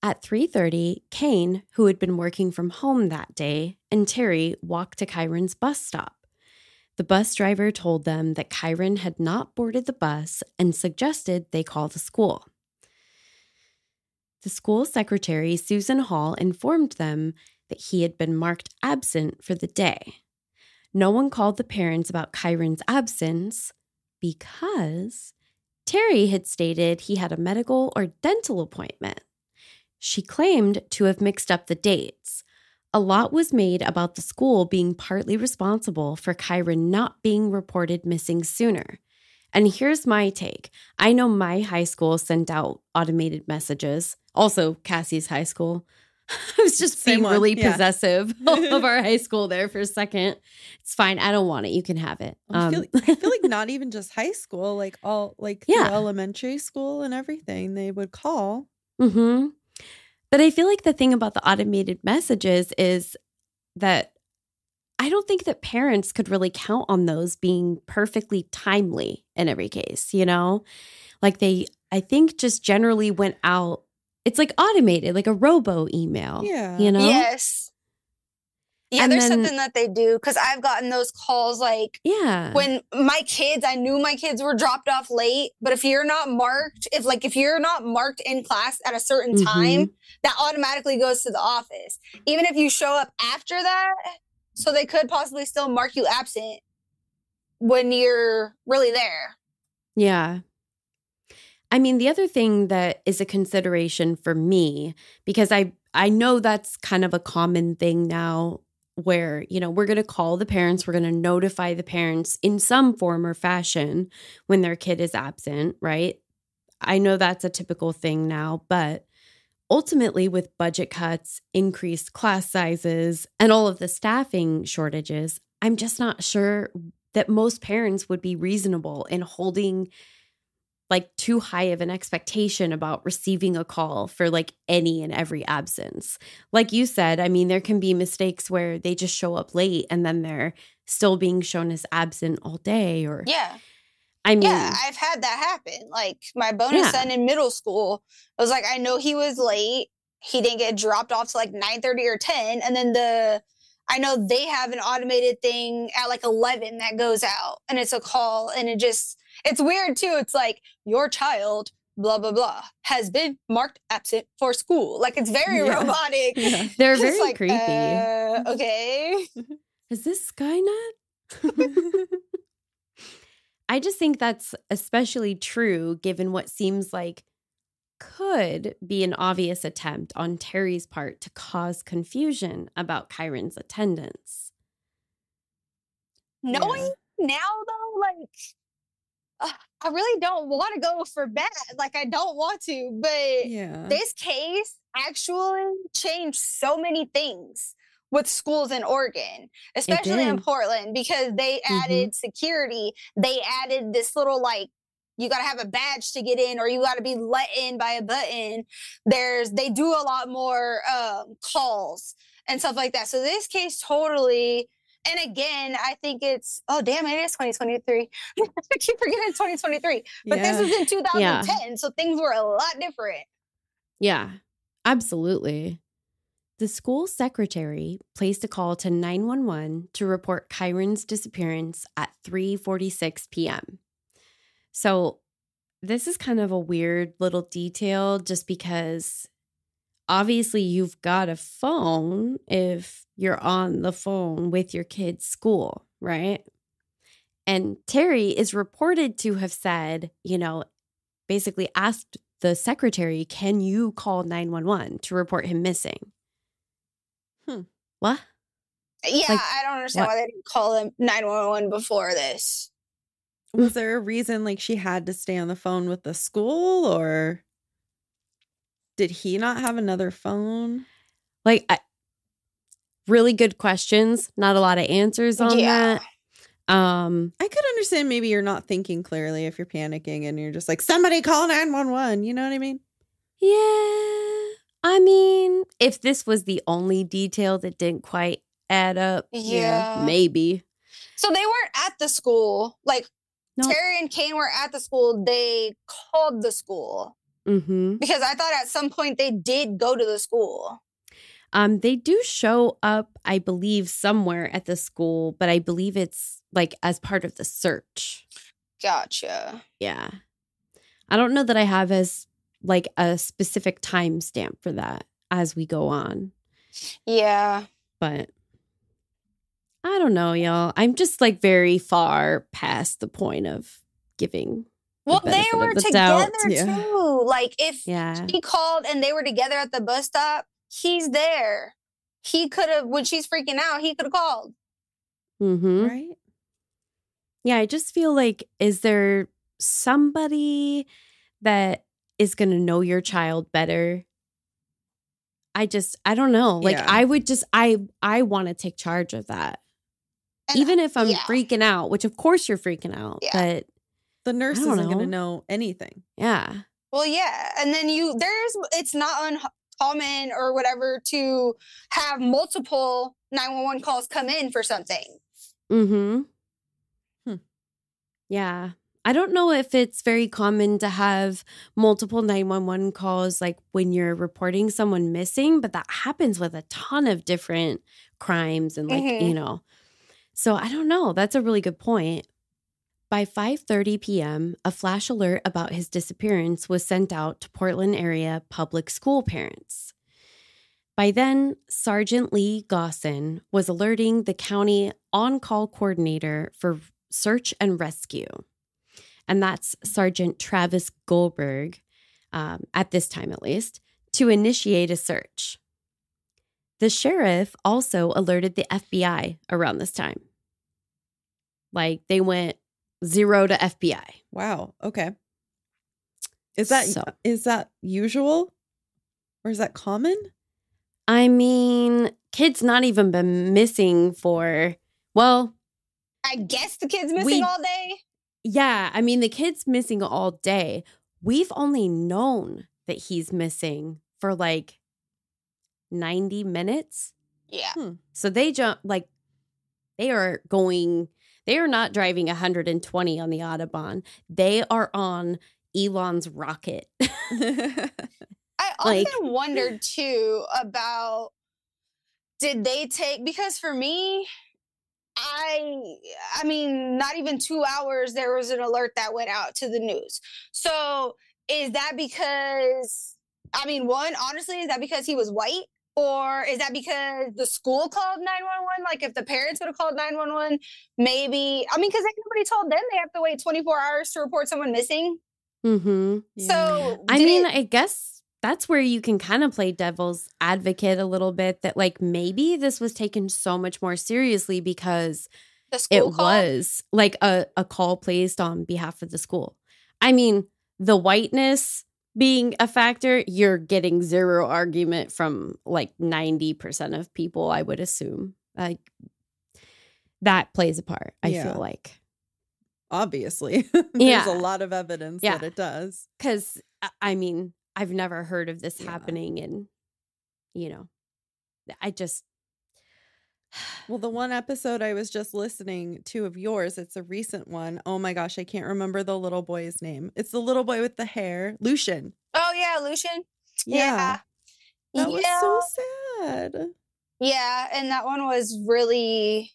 at 3:30, Kane, who had been working from home that day, and Terry walked to Kyron's bus stop. The bus driver told them that Kyron had not boarded the bus and suggested they call the school. The school secretary, Susan Hall, informed them that he had been marked absent for the day. No one called the parents about Kyron's absence because Terry had stated he had a medical or dental appointment. She claimed to have mixed up the dates. A lot was made about the school being partly responsible for Kyron not being reported missing sooner. And here's my take. I know my high school sent out automated messages, also Cassie's high school. I was just Same being one, really yeah. possessive of our high school there for a second. It's fine. I don't want it. You can have it. I feel like not even just high school, like all like through Yeah. elementary school and everything, they would call. Mm-hmm. But I feel like the thing about the automated messages is that I don't think that parents could really count on those being perfectly timely in every case, you know? Like I think just generally went out. It's like automated, like a robo email. Yeah. You know? Yes. Yeah, And there's then- something that they do because I've gotten those calls like Yeah. when I knew my kids were dropped off late, but if you're not marked, if you're not marked in class at a certain Mhm. time, that automatically goes to the office. Even if you show up after that, so they could possibly still mark you absent when you're really there. Yeah. I mean, the other thing that is a consideration for me, because I know that's kind of a common thing now where, you know, we're going to call the parents, we're going to notify the parents in some form or fashion when their kid is absent, right? I know that's a typical thing now, but ultimately with budget cuts, increased class sizes, and all of the staffing shortages, I'm just not sure that most parents would be reasonable in holding like too high of an expectation about receiving a call for like any and every absence. Like you said, I mean, there can be mistakes where they just show up late and then they're still being shown as absent all day or Yeah. I mean, Yeah, I've had that happen. Like my bonus son in middle school, it was like I know he was late. He didn't get dropped off to like 9:30 or 10. And then I know they have an automated thing at like 11 that goes out and it's a call and it's weird too. It's like your child, blah, blah, blah, has been marked absent for school. Like it's very robotic. Yeah. they're It's very like, creepy. Okay. Is this Skynet? I just think that's especially true given what seems like could be an obvious attempt on Terry's part to cause confusion about Kyron's attendance. Knowing now though, like I really don't want to go for bad. Like I don't want to, but Yeah. this case actually changed so many things with schools in Oregon, especially in did. Portland, because they added security. They added this little like you got to have a badge to get in or you got to be let in by a button. They do a lot more calls and stuff like that. So this case totally, and again, I think it's, oh damn, it is 2023. I keep forgetting it's 2023, but this was in 2010. So things were a lot different. Yeah, absolutely. The school secretary placed a call to 911 to report Kyron's disappearance at 3:46 p.m. So this is kind of a weird little detail just because obviously you've got a phone if you're on the phone with your kid's school, right? And Terry is reported to have said, you know, basically asked the secretary, can you call 911 to report him missing? What? Yeah, Like, I don't understand what? why they didn't call him 911 before this. Was there a reason like she had to stay on the phone with the school or did he not have another phone? Like, really good questions. Not a lot of answers on that. I could understand maybe you're not thinking clearly if you're panicking and you're just like, somebody call 911. You know what I mean? Yeah. I mean, if this was the only detail that didn't quite add up, Yeah. maybe. So they weren't at the school. Like No. Terry and Kane were at the school. They called the school Mm-hmm. because I thought at some point they did go to the school. They do show up, I believe, somewhere at the school, but I believe it's like as part of the search. Gotcha. Yeah. I don't know that I have as like a specific timestamp for that as we go on, Yeah. but I don't know, y'all. I'm just like very far past the point of giving. Well, they benefit of were the together doubt. Yeah. too. Like if Yeah. he called and they were together at the bus stop, he's there. He could have, when she's freaking out, he could have called. Mm-hmm. Right? Yeah, I just feel like, is there somebody that is going to know your child better I don't know. Like, Yeah. I would just, I want to take charge of that. And Even if I'm yeah. freaking out, which of course you're freaking out, Yeah. but The nurse I don't isn't going to know. know anything. yeah. Well, yeah. And then it's not uncommon or whatever to have multiple 911 calls come in for something. Mm-hmm. Hmm. Yeah. I don't know if it's very common to have multiple 911 calls like when you're reporting someone missing, but that happens with a ton of different crimes and like, Mhm. you know. So I don't know. That's a really good point. By 5:30 p.m., a flash alert about his disappearance was sent out to Portland area public school parents. By then, Sergeant Lee Gosson was alerting the county on-call coordinator for search and rescue. And that's Sergeant Travis Goldberg, at this time at least, to initiate a search. The sheriff also alerted the FBI around this time. Like, they went 0 to FBI. Wow. Okay. Is that So- usual? Or is that common? I mean, kid's not even been missing for, well, I guess the kid's missing We- all day. yeah, I mean, the kid's missing all day. We've only known that he's missing for like 90 minutes. Yeah. So they are not driving 120 on the Autobahn. They are on Elon's rocket. I often wondered too about did they take, because for me, I mean, not even 2 hours, there was an alert that went out to the news. So is that because, I mean, one, honestly, is that because he was white? Or is that because the school called 911? Like, if the parents would have called 911, maybe, I mean, because nobody told them they have to wait 24 hours to report someone missing. Mm-hmm. So, I mean, I guess that's where you can kind of play devil's advocate a little bit, that like maybe this was taken so much more seriously because the school it call? was like a call placed on behalf of the school. I mean, the whiteness being a factor, you're getting zero argument from like 90% of people, I would assume. Like, that plays a part, I Yeah. feel like. Obviously. There's Yeah. a lot of evidence Yeah. that it does. Because, I mean, I've never heard of this Yeah. happening. And, you know, I just. Well, the one episode I was just listening to of yours, it's a recent one. Oh my gosh, I can't remember the little boy's name. It's the little boy with the hair, Lucian. Oh, yeah, Lucian. Yeah. That was Yeah. so sad. Yeah, and that one was really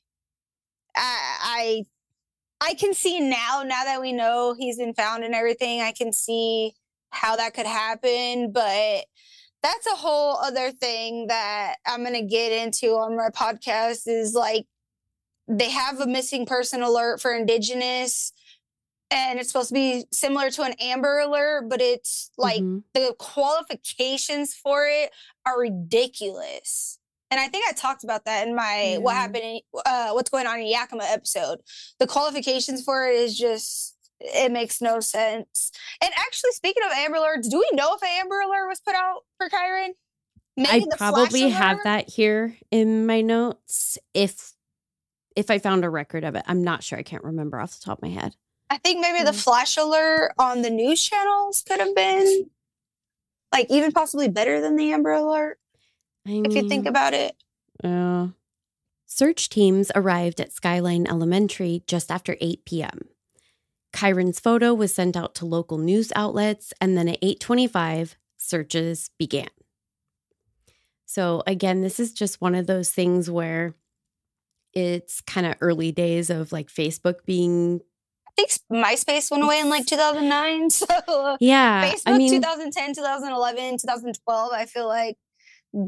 I can see now that we know he's been found and everything, I can see how that could happen, but that's a whole other thing that I'm going to get into on my podcast is like they have a missing person alert for Indigenous and it's supposed to be similar to an Amber Alert, but it's like Mhm. the qualifications for it are ridiculous. And I think I talked about that in my what happened in what's going on in Yakima episode. The qualifications for it is just, it makes no sense. And actually, speaking of Amber Alerts, do we know if an Amber Alert was put out for Kyron? I the probably flash have alert? that here in my notes if I found a record of it. I'm not sure. I can't remember off the top of my head. I think maybe the flash alert on the news channels could have been like even possibly better than the Amber Alert, if you think about it. Search teams arrived at Skyline Elementary just after 8 p.m. Kyron's photo was sent out to local news outlets, and then at 8:25, searches began. So again, this is just one of those things where it's kind of early days of like Facebook being. I think MySpace went away in like 2009. So Yeah, Facebook I mean, 2010, 2011, 2012, I feel like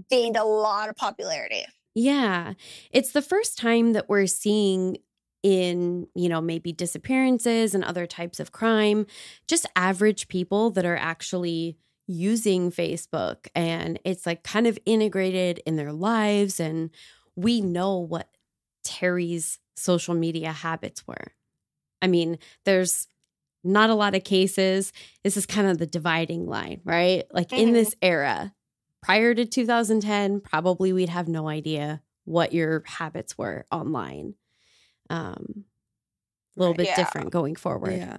gained a lot of popularity. yeah, it's the first time that we're seeing in, maybe disappearances and other types of crime, just average people that are actually using Facebook, and it's like kind of integrated in their lives. And we know what Terry's social media habits were. I mean, there's not a lot of cases. This is kind of the dividing line, right? Like in this era, prior to 2010, probably we'd have no idea what your habits were online. A little bit different going forward. Yeah.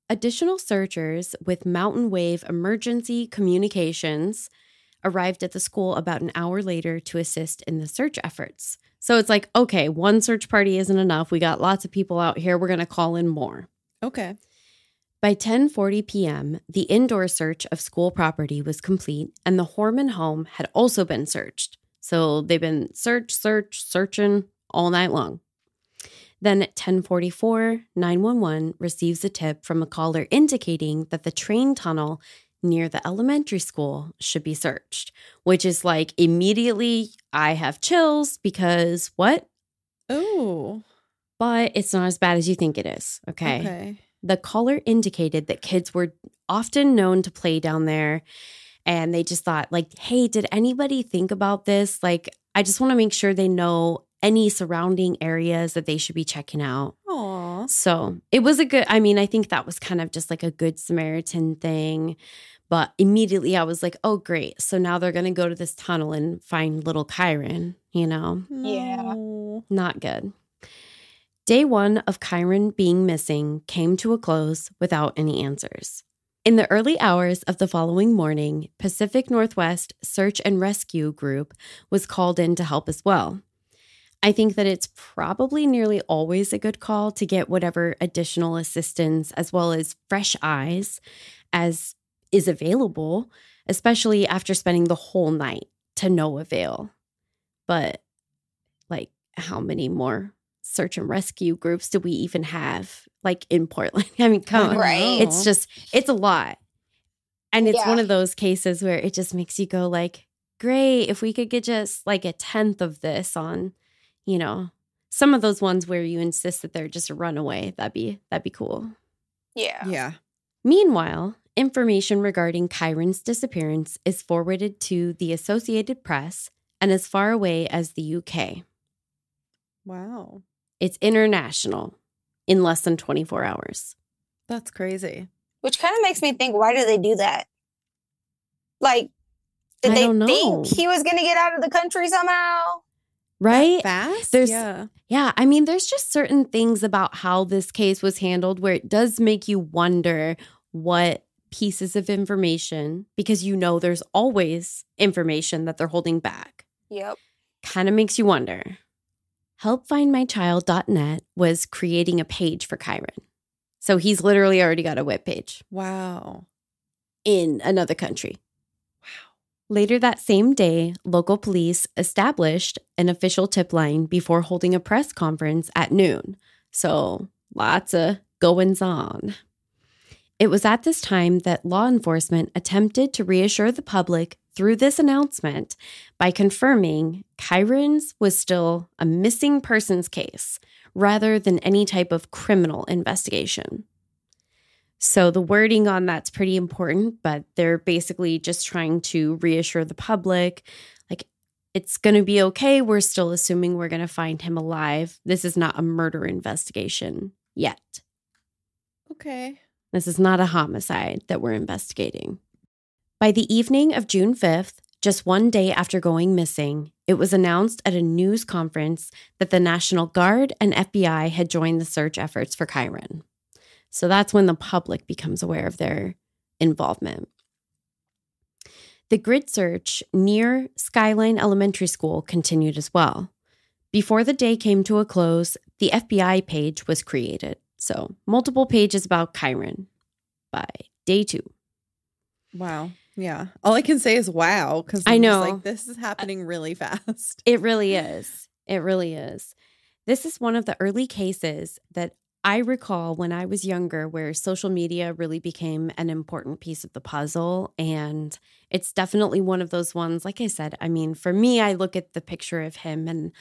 Additional searchers with Mountain Wave Emergency Communications arrived at the school about an hour later to assist in the search efforts. So it's like, okay, one search party isn't enough. We got lots of people out here. We're going to call in more. Okay. By 10:40 p.m., the indoor search of school property was complete, and the Horman home had also been searched. So they've been searching all night long. Then at 10:44, 911 receives a tip from a caller indicating that the train tunnel near the elementary school should be searched, which is like immediately I have chills because what? Oh. But it's not as bad as you think it is, okay? The caller indicated that kids were often known to play down there, and they just thought like, hey, did anybody think about this? Like, I just want to make sure they know any surrounding areas that they should be checking out. Aw. So it was a good, I mean, I think that was kind of just like a good Samaritan thing. But immediately I was like, oh, great. So now they're going to go to this tunnel and find little Kyron, you know? Yeah. Not good. Day one of Kyron being missing came to a close without any answers. In the early hours of the following morning, Pacific Northwest Search and Rescue Group was called in to help as well. I think that it's probably nearly always a good call to get whatever additional assistance as well as fresh eyes as is available, especially after spending the whole night to no avail. But like, how many more search and rescue groups do we even have like in Portland? I mean, come on. Right. It's a lot. And it's one of those cases where it just makes you go like, great, if we could get just like a 10th of this on, you know, some of those ones where you insist that they're just a runaway, that'd be cool. Yeah. Yeah. Meanwhile, information regarding Kyron's disappearance is forwarded to the Associated Press and as far away as the UK. Wow. It's international in less than 24 hours. That's crazy. Which kind of makes me think, why do they do that? Like, did I they don't know. think he was going to get out of the country somehow? Right? Fast? Yeah, I mean, there's just certain things about how this case was handled where it does make you wonder what pieces of information, because you know there's always information that they're holding back. Yep. Kind of makes you wonder. HelpFindMyChild.net was creating a page for Kyron. So he's literally already got a webpage Wow. in another country. Later that same day, local police established an official tip line before holding a press conference at noon. So lots of goings on. It was at this time that law enforcement attempted to reassure the public through this announcement by confirming Kyron's was still a missing persons case rather than any type of criminal investigation. So the wording on that's pretty important, but they're basically just trying to reassure the public, like, it's going to be okay. We're still assuming we're going to find him alive. This is not a murder investigation yet. Okay. This is not a homicide that we're investigating. By the evening of June 5th, just one day after going missing, it was announced at a news conference that the National Guard and FBI had joined the search efforts for Kyron. So that's when the public becomes aware of their involvement. The grid search near Skyline Elementary School continued as well. Before the day came to a close, the FBI page was created. So multiple pages about Kyron by day 2. Wow. Yeah. All I can say is wow, because I know. Like, this is happening really fast. It really is. It really is. This is one of the early cases that I recall when I was younger where social media really became an important piece of the puzzle. And it's definitely one of those ones, like I said, I mean, for me, I look at the picture of him and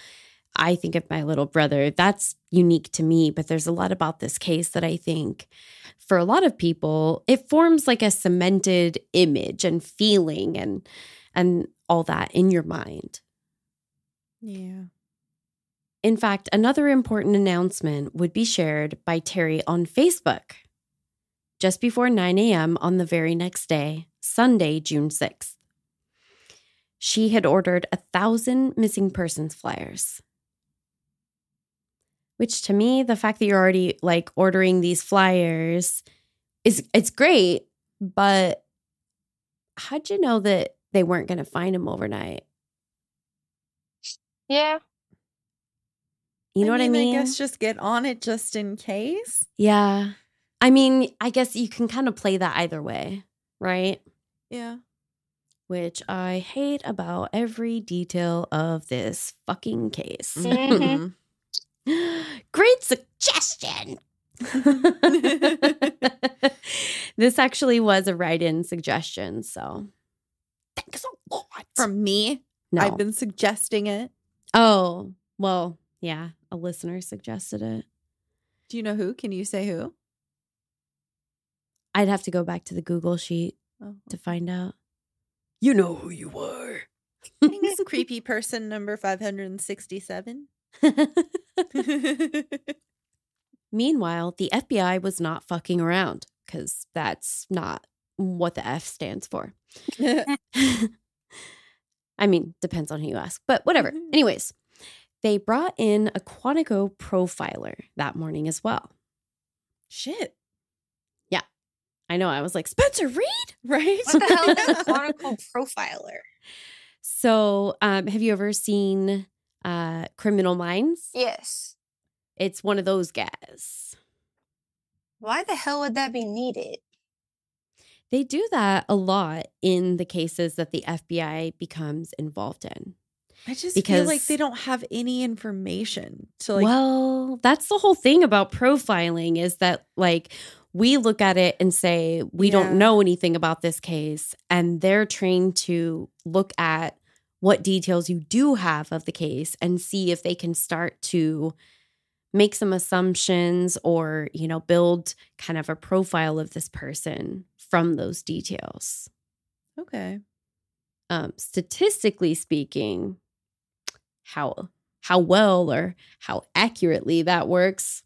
I think of my little brother. That's unique to me, but there's a lot about this case that I think for a lot of people, it forms like a cemented image and feeling and all that in your mind. Yeah. In fact, another important announcement would be shared by Terry on Facebook just before 9 a.m. on the very next day, Sunday, June 6th. she had ordered 1,000 missing persons flyers. Which to me, the fact that you're already like ordering these flyers it's great, but how'd you know that they weren't going to find him overnight? Yeah. You know what I mean? I guess just get on it just in case. Yeah. I mean, I guess you can kind of play that either way, right? Yeah. Which I hate about every detail of this fucking case. Mhm. Great suggestion. This actually was a write-in suggestion, so thanks a lot. From me? No. I've been suggesting it. Oh, well, yeah, a listener suggested it. Do you know who? Can you say who? I'd have to go back to the Google sheet to find out. You know who you are. Thanks, creepy person number 567. Meanwhile, the FBI was not fucking around because that's not what the F stands for. I mean, depends on who you ask, but whatever. Anyways, they brought in a Quantico profiler that morning as well. Shit. Yeah. I know. I was like, Spencer Reed? Right? What the hell is a Quantico profiler? So, have you ever seen Criminal Minds? Yes. It's one of those guys. Why the hell would that be needed? They do that a lot in the cases that the FBI becomes involved in. I just feel like they don't have any information to like. Well, that's the whole thing about profiling is that like we look at it and say we don't know anything about this case, and they're trained to look at what details you do have of the case and see if they can start to make some assumptions or, you know, build kind of a profile of this person from those details. Okay. Statistically speaking, how well or how accurately that works.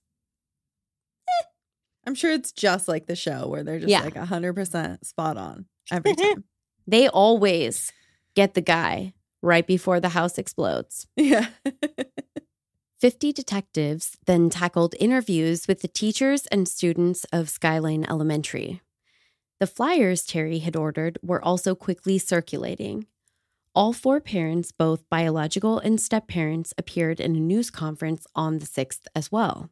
I'm sure it's just like the show where they're just like 100% spot on every time. They always get the guy right before the house explodes. Yeah. 50 detectives then tackled interviews with the teachers and students of Skyline Elementary. The flyers Terry had ordered were also quickly circulating. All 4 parents, both biological and step-parents, appeared in a news conference on the 6th as well.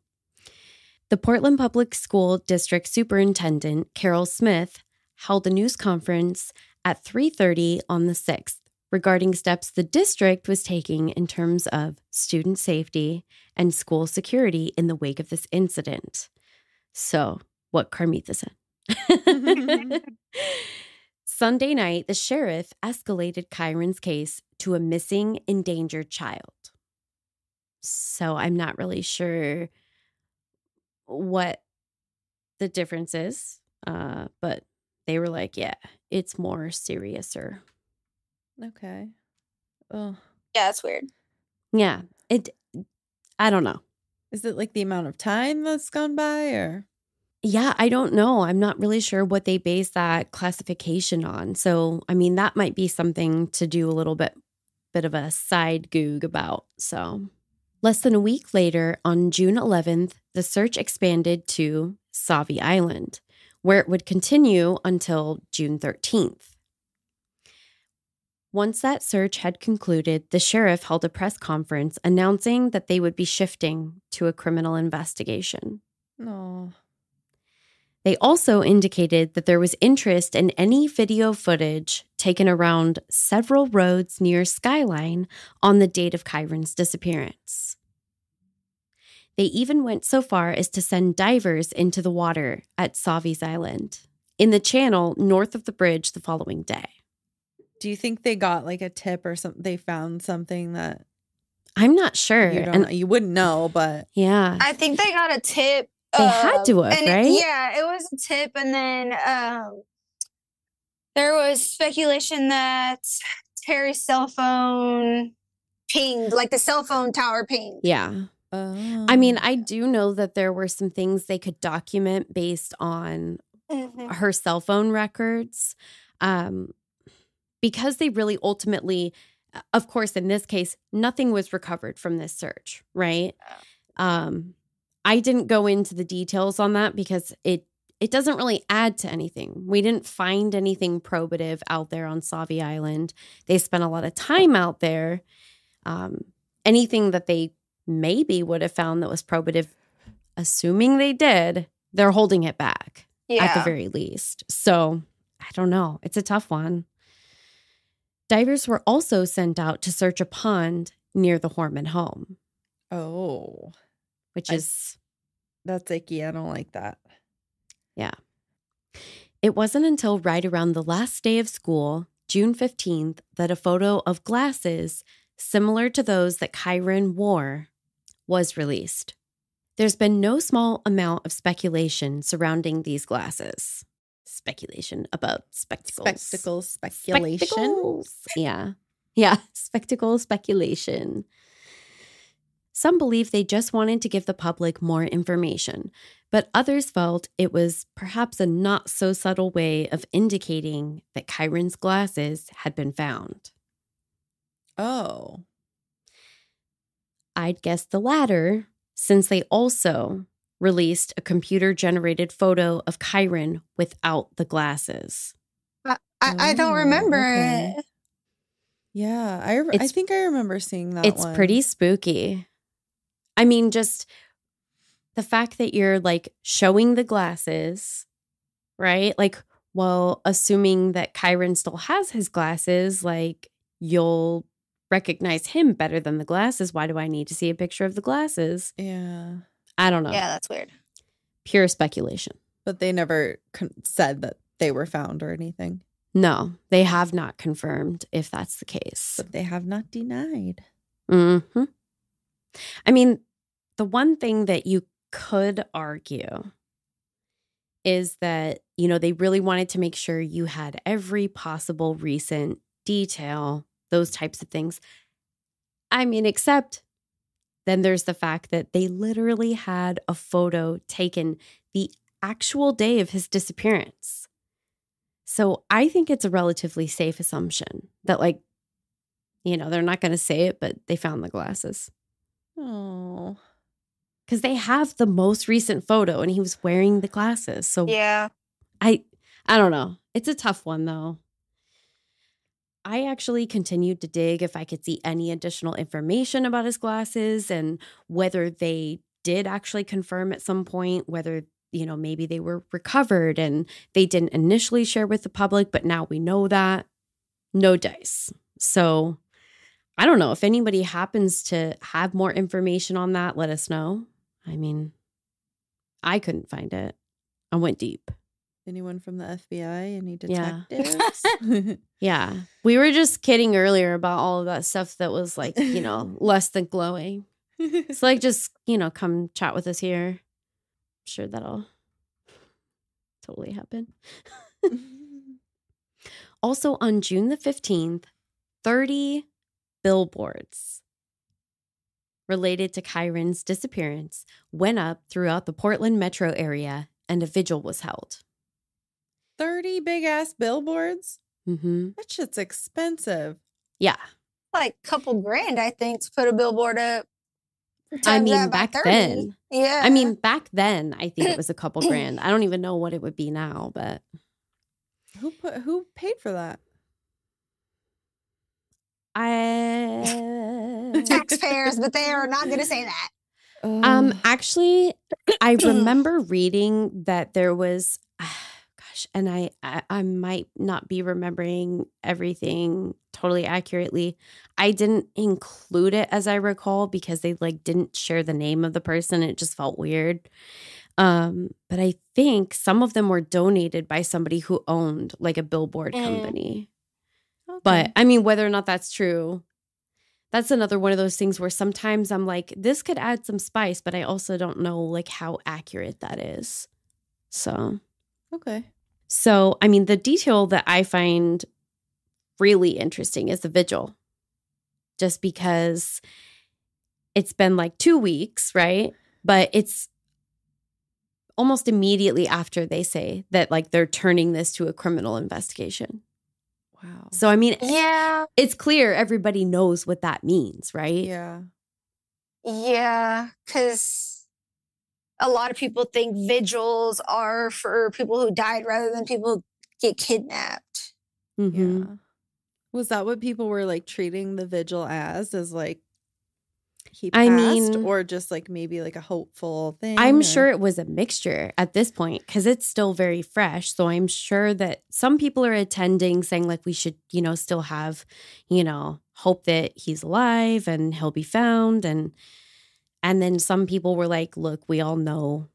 The Portland Public School District Superintendent, Carol Smith, held a news conference at 3:30 on the 6th regarding steps the district was taking in terms of student safety and school security in the wake of this incident. So, what Carmitha said. Sunday night, the sheriff escalated Kyron's case to a missing, endangered child. So, I'm not really sure what the difference is, but they were like, yeah, it's more seriouser. Okay. Oh. Yeah, that's weird. Yeah. I don't know. Is it like the amount of time that's gone by or? Yeah, I don't know. I'm not really sure what they base that classification on. So, I mean, that might be something to do a little bit of a side goog about. So, less than a week later, on June 11th, the search expanded to Sauvie Island, where it would continue until June 13th. Once that search had concluded, the sheriff held a press conference announcing that they would be shifting to a criminal investigation. No. They also indicated that there was interest in any video footage taken around several roads near Skyline on the date of Kyron's disappearance. They even went so far as to send divers into the water at Sauvie's Island, in the channel north of the bridge the following day. Do you think they got like a tip or something? They found something that I'm not sure. You wouldn't know, but yeah, I think they got a tip. They had to have, right? Yeah, it was a tip, and then there was speculation that Terry's cell phone pinged, like the cell phone tower pinged. Yeah. I mean, I do know that there were some things they could document based on her cell phone records. because they really ultimately, of course, in this case, nothing was recovered from this search, right? I didn't go into the details on that because it doesn't really add to anything. We didn't find anything probative out there on Sauvie Island. They spent a lot of time out there. Anything that they maybe would have found that was probative, assuming they did, they're holding it back at the very least. So I don't know. It's a tough one. Divers were also sent out to search a pond near the Horman home. Oh. That's icky. I don't like that. Yeah. It wasn't until right around the last day of school, June 15th, that a photo of glasses similar to those that Kyron wore was released. There's been no small amount of speculation surrounding these glasses. Speculation about spectacles. Speculation. Spectacles. Yeah. Spectacle speculation. Some believe they just wanted to give the public more information, but others felt it was perhaps a not so subtle way of indicating that Kyron's glasses had been found. Oh. I'd guess the latter, since they also released a computer-generated photo of Kyron without the glasses. I don't remember it. Yeah, I think I remember seeing that It's one. pretty spooky. I mean, just the fact that you're like showing the glasses, right? Like, well, assuming that Kyron still has his glasses, like you'll recognize him better than the glasses. Why do I need to see a picture of the glasses? Yeah. I don't know. Yeah, that's weird. Pure speculation. But they never said that they were found or anything. No, they have not confirmed if that's the case. But they have not denied. Mm-hmm. I mean, the one thing that you could argue is that, you know, they really wanted to make sure you had every possible recent detail, those types of things. I mean, except then there's the fact that they literally had a photo taken the actual day of his disappearance. So I think it's a relatively safe assumption that, like, you know, they're not going to say it, but they found the glasses. Oh. Because they have the most recent photo and he was wearing the glasses. So Yeah. I don't know. It's a tough one, though. I actually continued to dig if I could see any additional information about his glasses and whether they did actually confirm at some point whether, you know, maybe they were recovered and they didn't initially share with the public, but now we know that. No dice. So I don't know. If anybody happens to have more information on that, let us know. I mean, I couldn't find it. I went deep. Anyone from the FBI? Any detectives? Yeah. We were just kidding earlier about all of that stuff that was like, you know, less than glowing. It's like, just, you know, come chat with us here. I'm sure that'll totally happen. Also, on June the 15th, 30 billboards related to Kyron's disappearance went up throughout the Portland metro area and a vigil was held. 30 big ass billboards? Mm-hmm. That shit's expensive. Yeah. Like a couple grand, I think, to put a billboard up. I Times mean, that by back 30. then. Yeah. I mean, back then, I think it was a couple grand. I don't even know what it would be now, but Who paid for that? taxpayers, but they are not going to say that. Actually, I remember reading that there was, and I might not be remembering everything totally accurately. I didn't include it as I recall because they like didn't share the name of the person. It just felt weird. But I think some of them were donated by somebody who owned like a billboard company. Okay. But I mean, whether or not that's true, that's another one of those things where sometimes I'm like, this could add some spice, but I also don't know like how accurate that is. So, Okay. So, I mean, the detail that I find really interesting is the vigil. Just because it's been like 2 weeks, right? But it's almost immediately after they say that like they're turning this to a criminal investigation. Wow. So, I mean, Yeah. it's clear everybody knows what that means, right? Yeah. Yeah. Because a lot of people think vigils are for people who died rather than people who get kidnapped. Mm-hmm. Yeah. Was that what people were like treating the vigil as like he passed, I mean, or just like maybe like a hopeful thing? I'm or- sure it was a mixture at this point because it's still very fresh. So I'm sure that some people are attending saying like we should, still have, hope that he's alive and he'll be found. And then some people were like, look, we all know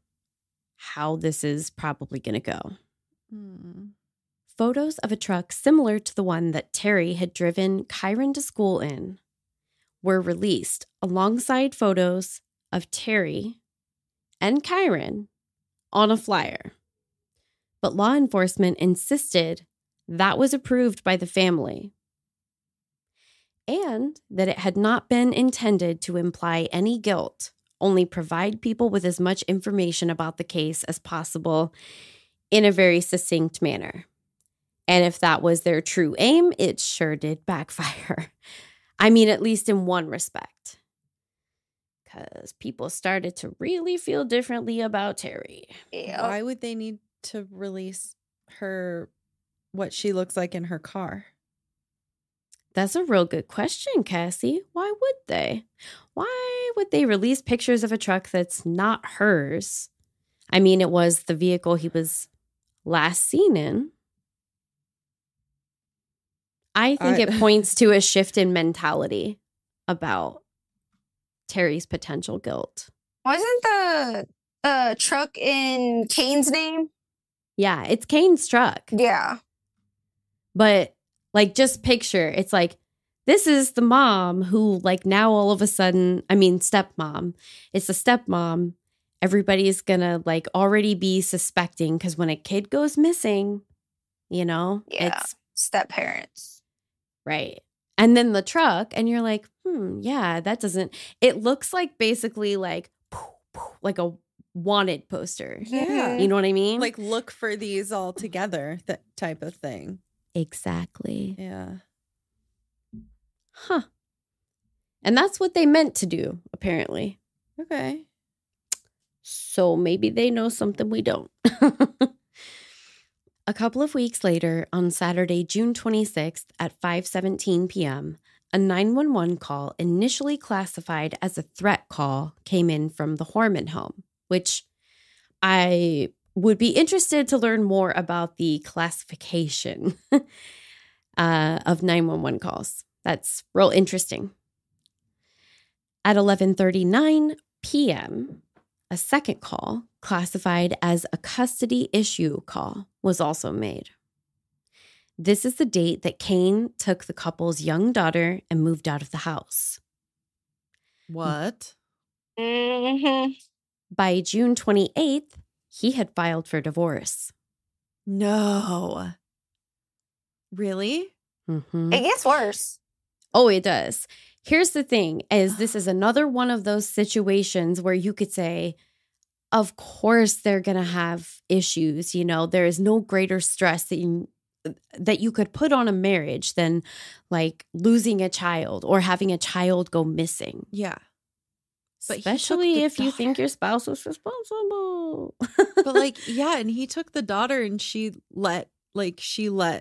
how this is probably going to go. Hmm. Photos of a truck similar to the one that Terry had driven Kyron to school in were released alongside photos of Terry and Kyron on a flyer. But law enforcement insisted that was approved by the family and that it had not been intended to imply any guilt, only provide people with as much information about the case as possible in a very succinct manner. And if that was their true aim, it sure did backfire. I mean, at least in one respect. Because people started to really feel differently about Terry. Yeah. Why would they need to release her, what she looks like in her car? That's a real good question, Cassie. Why would they? Why would they release pictures of a truck that's not hers? I mean, it was the vehicle he was last seen in. I think it points to a shift in mentality about Terry's potential guilt. Wasn't the truck in Kane's name? Yeah, it's Kane's truck. Yeah. But like, just picture, it's like, this is the mom who like now all of a sudden, I mean, stepmom. It's the stepmom. Everybody's gonna like already be suspecting because when a kid goes missing, Yeah. it's Step parents. right. And then the truck, and you're like, yeah, that doesn't, it looks like basically like a wanted poster. Yeah. You know what I mean? Like, look for these all together, that type of thing. Exactly. Yeah. Huh. And that's what they meant to do, apparently. Okay. So maybe they know something we don't. A couple of weeks later, on Saturday, June 26th at 5:17 p.m., a 911 call initially classified as a threat call came in from the Horman home, which I would be interested to learn more about the classification of 911 calls. That's real interesting. At 11:39 p.m., a second call, classified as a custody issue call, was also made. This is the date that Kane took the couple's young daughter and moved out of the house. What? Mm-hmm. By June 28th, he had filed for divorce. No. Really? Mm-hmm. It gets worse. Oh, it does. Here's the thing, is this is another one of those situations where you could say, of course they're going to have issues. There is no greater stress that you could put on a marriage than like losing a child or having a child go missing. Yeah. But especially if you think your spouse was responsible. But like, yeah, and he took the daughter and she let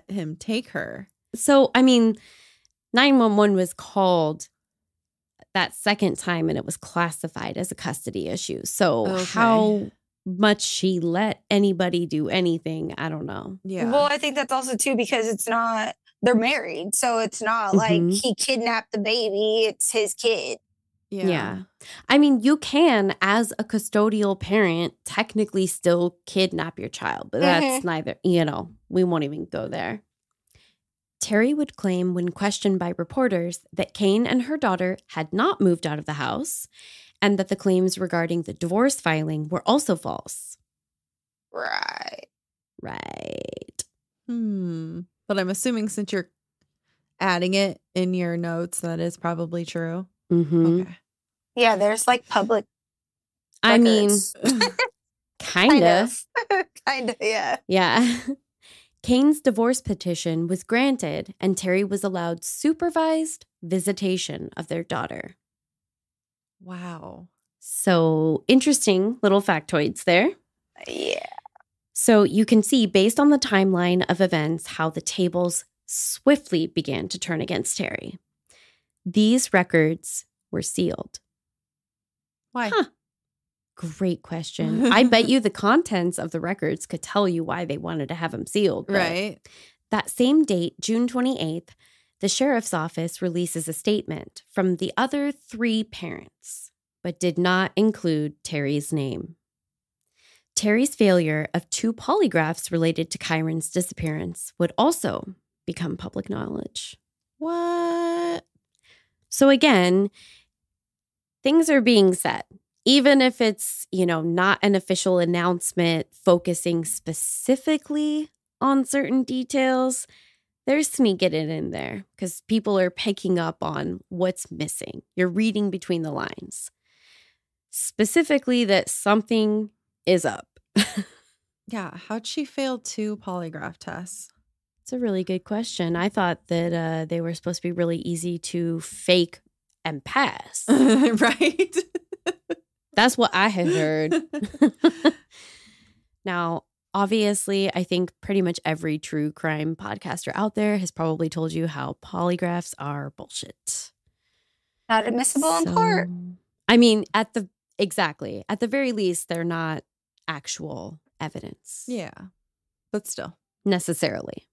him take her. So, I mean, 911 was called that second time and it was classified as a custody issue. So how much she let anybody do anything, I don't know. Yeah. Well, I think that's also too because it's not, they're married. So it's not like he kidnapped the baby. It's his kid. Yeah. I mean, you can, as a custodial parent, technically still kidnap your child, but that's neither, we won't even go there. Terry would claim when questioned by reporters that Kane and her daughter had not moved out of the house and that the claims regarding the divorce filing were also false. Right. But I'm assuming since you're adding it in your notes, that is probably true. Mm-hmm. Okay. Yeah, there's like public I mean, records. kind of. Kind of, yeah. Yeah. Kane's divorce petition was granted, and Terry was allowed supervised visitation of their daughter. Wow. So interesting little factoids there. Yeah. So you can see, based on the timeline of events, how the tables swiftly began to turn against Terry. These records were sealed. Why? Huh. Great question. I bet you the contents of the records could tell you why they wanted to have them sealed. Right. That same date, June 28th, the sheriff's office releases a statement from the other 3 parents, but did not include Terry's name. Terry's failure of 2 polygraphs related to Kyron's disappearance would also become public knowledge. What? So again, things are being said. Even if it's, not an official announcement focusing specifically on certain details, they're sneaking it in there because people are picking up on what's missing. You're reading between the lines. Specifically that something is up. Yeah. How'd she fail 2 polygraph tests? It's a really good question. I thought that they were supposed to be really easy to fake and pass. Right? That's what I had heard. Now, obviously, I think pretty much every true crime podcaster out there has probably told you how polygraphs are bullshit. Not admissible in court. I mean, at the very least, they're not actual evidence. Yeah. But still. Necessarily.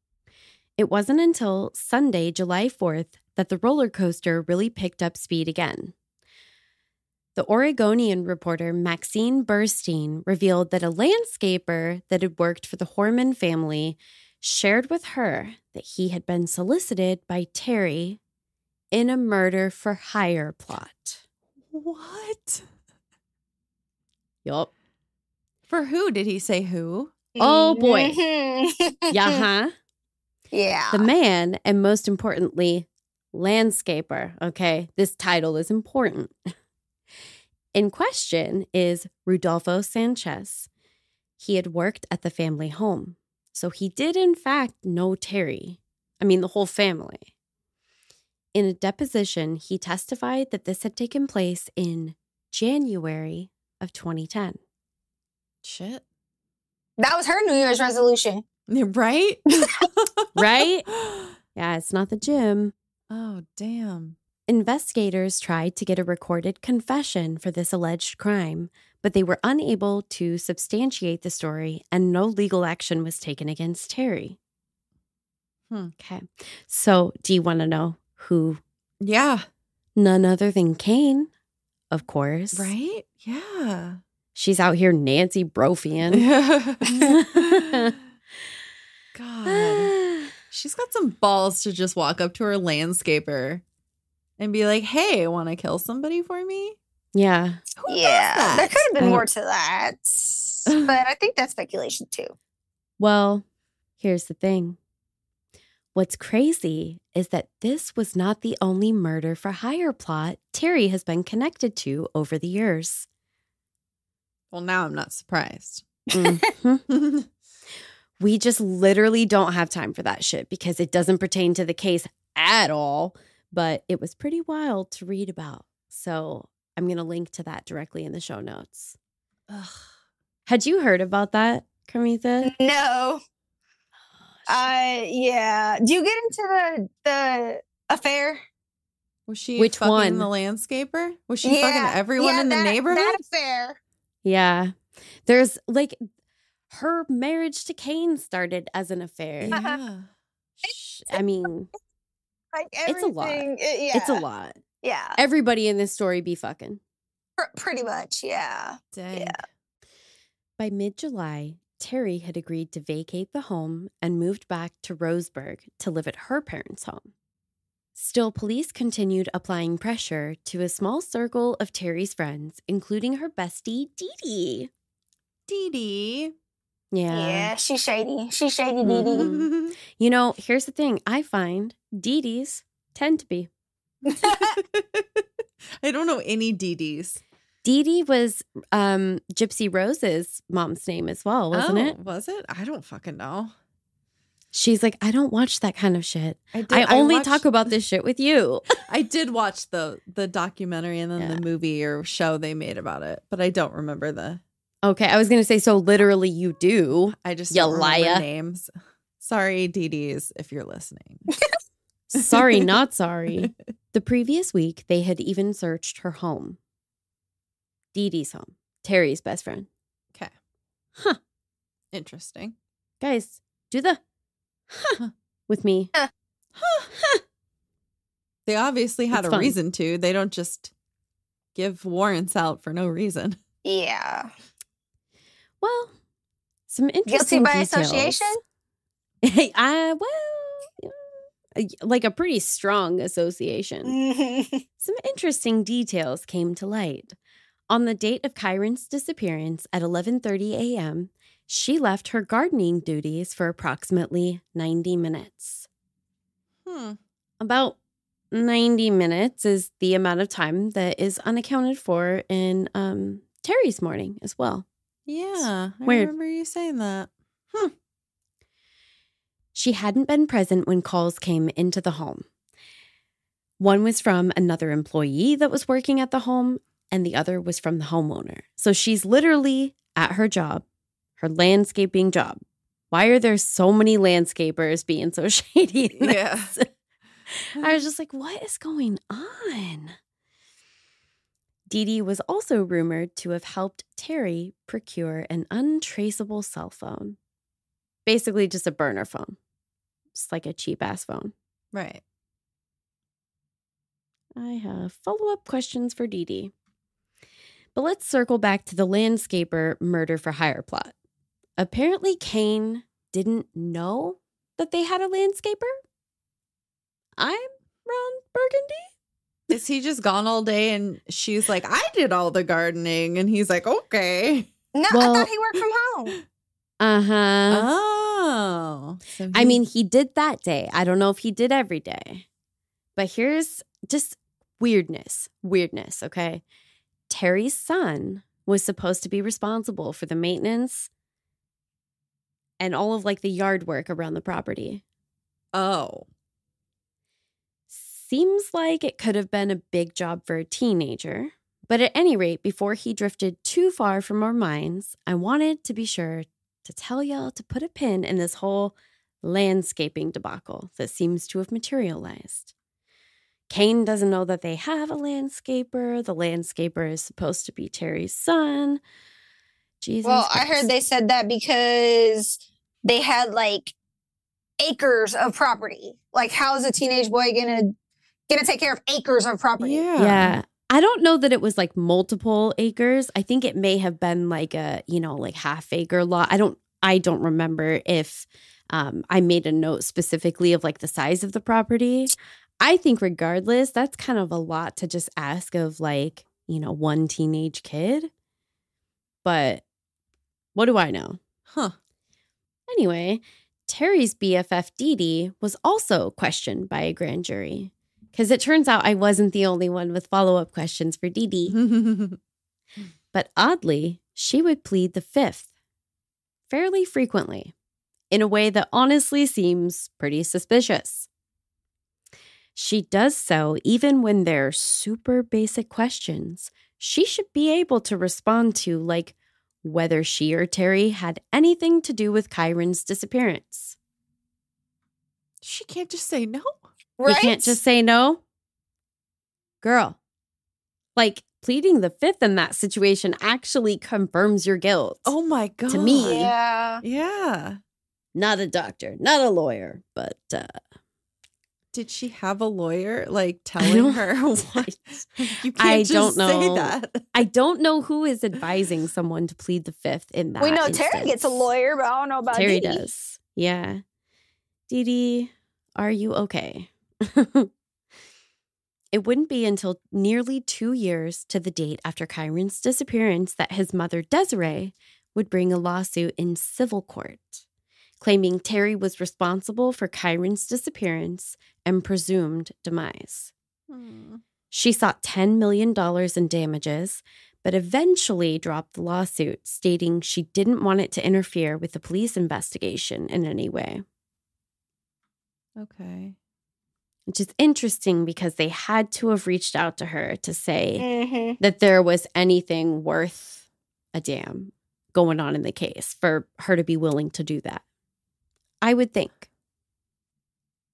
It wasn't until Sunday, July 4th, that the roller coaster really picked up speed again. The Oregonian reporter Maxine Burstein revealed that a landscaper that had worked for the Horman family shared with her that he had been solicited by Terry in a murder-for-hire plot. What? Yup. For who? Did he say who? Oh, boy. Mhm. Yeah. Yeah. The man, and most importantly, landscaper, okay? This title is important. In question is Rudolfo Sanchez. He had worked at the family home, so he did in fact know Terry. I mean, the whole family. In a deposition, he testified that this had taken place in January of 2010. Shit. That was her New Year's resolution. Right? Right? Yeah, it's not the gym. Oh, damn. Investigators tried to get a recorded confession for this alleged crime, but they were unable to substantiate the story, and no legal action was taken against Terry. Okay. So, do you want to know who? Yeah. None other than Kane, of course. Right? Yeah. She's out here Nancy Brofian. God. She's got some balls to just walk up to her landscaper and be like, hey, want to kill somebody for me? Yeah. Who does Yeah. that? There could have I been don't- more to that. But I think that's speculation too. Well, here's the thing. What's crazy is that this was not the only murder for hire plot Terry has been connected to over the years. Well, now I'm not surprised. Mhm. We just literally don't have time for that shit because it doesn't pertain to the case at all, but it was pretty wild to read about. So I'm going to link to that directly in the show notes. Ugh. Had you heard about that, Carmitha? No. Yeah. Do you get into the affair? Was she Which fucking one? the landscaper? Was she fucking everyone in the that neighborhood? affair. Yeah. There's like her marriage to Kane started as an affair. Yeah. I mean, Like it's a lot. everything. It's a lot. Yeah. Everybody in this story be fucking. Pretty much. Yeah. Dang. Yeah. By mid-July, Terry had agreed to vacate the home and moved back to Roseburg to live at her parents' home. Still, police continued applying pressure to a small circle of Terry's friends, including her bestie, Dee Dee. Dee Dee. Yeah. She's shady. She's shady, Dee Dee. Mhm. You know, here's the thing. I find Dee Dees tend to be. I don't know any Dee Dees. Dee Dee was Gypsy Rose's mom's name as well, wasn't it? Was it? I don't fucking know. She's like, I don't watch that kind of shit. I only watched- talk about this shit with you. I did watch the documentary and then the movie or show they made about it, but I don't remember the. Okay, I was going to say, so literally you do. I just You don't remember liar. names. Sorry, DDs, if you're listening. Sorry, not sorry. The previous week, they had even searched her home. Dee Dee's home. Terry's best friend. Okay. Huh. Interesting. Guys, do the huh with me. They obviously had It's a fun. reason to. They don't just give warrants out for no reason. Yeah. Well, some Guilty interesting by details. association? Hey, like a pretty strong association. Some interesting details came to light. On the date of Kyron's disappearance at 11:30 a.m., she left her gardening duties for approximately 90 minutes. About 90 minutes is the amount of time that is unaccounted for in Terry's morning as well. Yeah, I Weird. remember you saying that. She hadn't been present when calls came into the home. One was from another employee that was working at the home, and the other was from the homeowner. So she's literally at her job, her landscaping job. Why are there so many landscapers being so shady in this? I was just like, what is going on? Dee Dee was also rumored to have helped Terry procure an untraceable cell phone. Basically just a burner phone. Just like a cheap-ass phone. Right. I have follow-up questions for Dee Dee. But let's circle back to the landscaper murder for hire plot. Apparently, Kane didn't know that they had a landscaper. I'm Ron Burgundy. Is he just gone all day and she's like, I did all the gardening. And he's like, okay. No, Well- I thought he worked from home. Uh-huh. Oh. So I mean, he did that day. I don't know if he did every day. But here's just weirdness, okay? Terry's son was supposed to be responsible for the maintenance and all of like the yard work around the property. Oh. Seems like it could have been a big job for a teenager. But at any rate, before he drifted too far from our minds, I wanted to be sure to tell y'all to put a pin in this whole landscaping debacle that seems to have materialized. Kane doesn't know that they have a landscaper. The landscaper is supposed to be Terry's son. Jesus Well, I Christ. heard they said that because they had like acres of property. Like, how is a teenage boy gonna take care of acres of property? Yeah. I don't know that it was like multiple acres. I think it may have been like a, like half acre lot. I don't remember if I made a note specifically of like the size of the property. I think regardless, that's kind of a lot to just ask of like, one teenage kid. But what do I know? Huh. Anyway, Terry's BFF Dee Dee was also questioned by a grand jury. Because it turns out I wasn't the only one with follow-up questions for Dee Dee. But oddly, she would plead the fifth fairly frequently in a way that honestly seems pretty suspicious. She does so even when they're super basic questions she should be able to respond to, like whether she or Terry had anything to do with Kyron's disappearance. She can't just say no. Right? You can't just say no. Girl, like pleading the fifth in that situation actually confirms your guilt. Oh my God. To me. Yeah. Yeah. Not a doctor, not a lawyer, but Did she have a lawyer like I telling don't- her what? You can't I just don't say know. that. I don't know who is advising someone to plead the fifth in that We know instance. Terry gets a lawyer, but I don't know about Terry Dee Dee. does. Yeah. Dee Dee, are you okay? It wouldn't be until nearly 2 years to the date after Kyron's disappearance that his mother, Desiree, would bring a lawsuit in civil court, claiming Terry was responsible for Kyron's disappearance and presumed demise. She sought $10 million in damages, but eventually dropped the lawsuit, stating she didn't want it to interfere with the police investigation in any way. Okay. Which is interesting because they had to have reached out to her to say Mm-hmm. that there was anything worth a damn going on in the case for her to be willing to do that. I would think.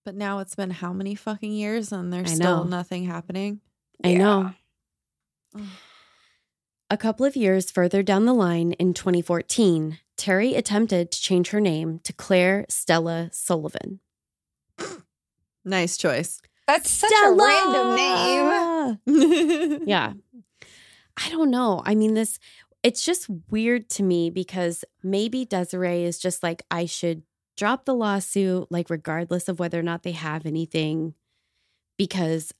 But now it's been how many fucking years and there's I still know. nothing happening? I know. Ugh. A couple of years further down the line in 2014, Terry attempted to change her name to Claire Stella Sullivan. Nice choice. That's such a random name. Yeah. I don't know. I mean, it's just weird to me because maybe Desiree is just like, I should drop the lawsuit, like regardless of whether or not they have anything, because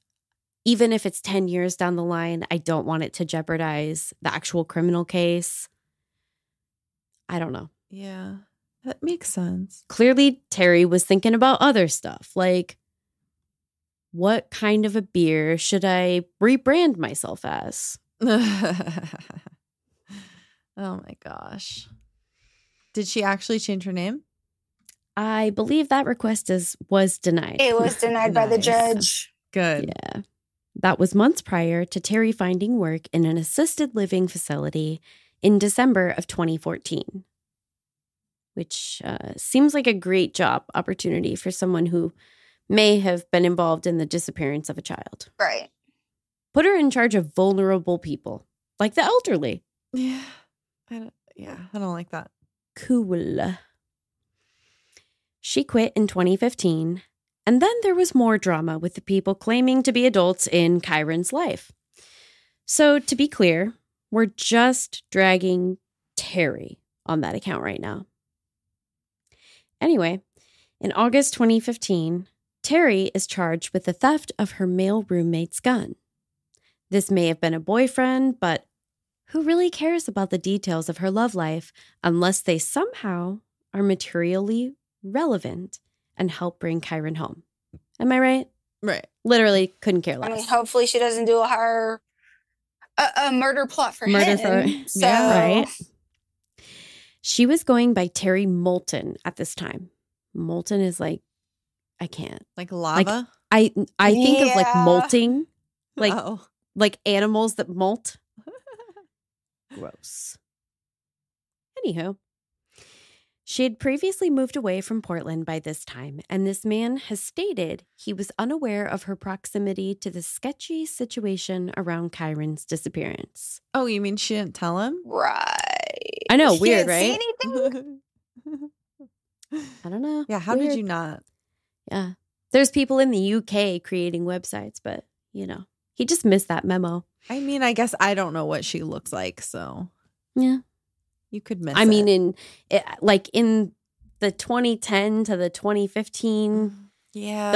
even if it's 10 years down the line, I don't want it to jeopardize the actual criminal case. I don't know. Yeah, that makes sense. Clearly, Terry was thinking about other stuff, like what kind of a beer should I rebrand myself as? Oh my gosh. Did she actually change her name? I believe that request was denied. It was denied by the Nice. judge. Good. Yeah. That was months prior to Terry finding work in an assisted living facility in December of 2014, which seems like a great job opportunity for someone who may have been involved in the disappearance of a child. Right. Put her in charge of vulnerable people, like the elderly. Yeah. I don't like that. Cool. She quit in 2015, and then there was more drama with the people claiming to be adults in Kyron's life. So to be clear, we're just dragging Terry on that account right now. Anyway, in August 2015, Terry is charged with the theft of her male roommate's gun. This may have been a boyfriend, but who really cares about the details of her love life unless they somehow are materially relevant and help bring Kyron home? Am I right? Right. Literally couldn't care I less. mean, hopefully she doesn't do a murder plot for Murder him. for- So, Yeah, right. She was going by Terry Moulton at this time. Moulton is like, I can't. Like lava? I think of like Yeah. molting, like Oh. like animals that molt. Gross. Anywho, she had previously moved away from Portland by this time, and this man has stated he was unaware of her proximity to the sketchy situation around Kyron's disappearance. Oh, you mean she didn't tell him? right. I know, She weird, didn't see right? anything? I don't know. Yeah, how did Weird. you not? Yeah. There's people in the UK creating websites, but, he just missed that memo. I mean, I guess I don't know what she looks like, so Yeah. you could miss I mean, it. in the 2010 to the 2015, Yeah.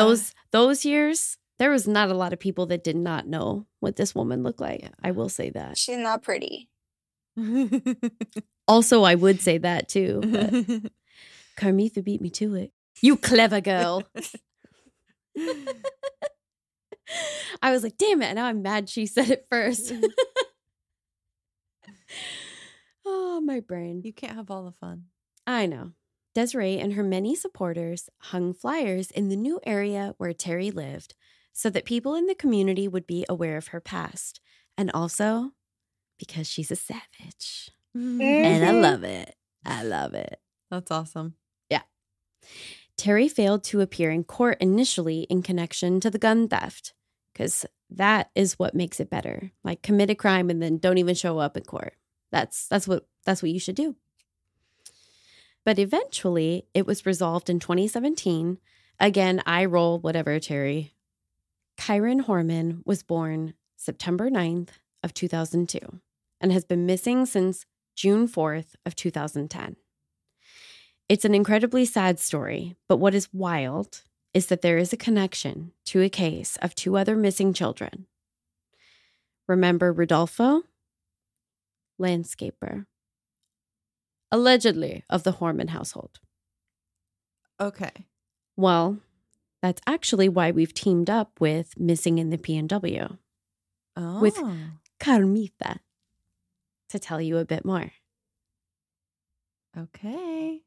those years, there was not a lot of people that did not know what this woman looked like. Yeah. I will say that. She's not pretty. Also, I would say that too. But Carmitha beat me to it. You clever girl. I was like, damn it. And now I'm mad she said it first. Oh, my brain. You can't have all the fun. I know. Desiree and her many supporters hung flyers in the new area where Terry lived so that people in the community would be aware of her past. And also because she's a savage. And I love it. I love it. That's awesome. Terry failed to appear in court initially in connection to the gun theft because that is what makes it better. Like commit a crime and then don't even show up in court. That's what you should do. But eventually it was resolved in 2017. Again, I roll whatever, Terry. Kyron Horman was born September 9th of 2002 and has been missing since June 4th of 2010. It's an incredibly sad story, but what is wild is that there is a connection to a case of two other missing children. Remember Rodolfo? Landscaper. Allegedly of the Horman household. Okay. Well, that's actually why we've teamed up with Missing in the PNW, Oh. With- Carmitha, to tell you a bit more. Okay.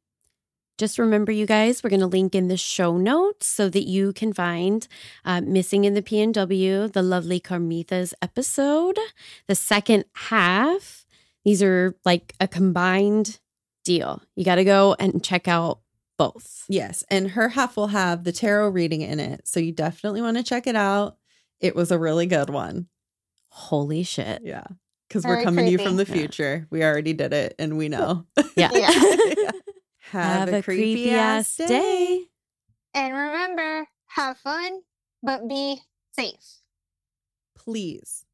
Just remember, you guys, we're going to link in the show notes so that you can find Missing in the PNW, the lovely Carmitha's episode, the second half. These are like a combined deal. You got to go and check out both. Yes. And her half will have the tarot reading in it. So you definitely want to check it out. It was a really good one. Holy shit. Yeah. Because we're coming to you from the future. We already did it and we know. Yeah. Yeah. Have a creepy ass day. And remember, have fun, but be safe. Please,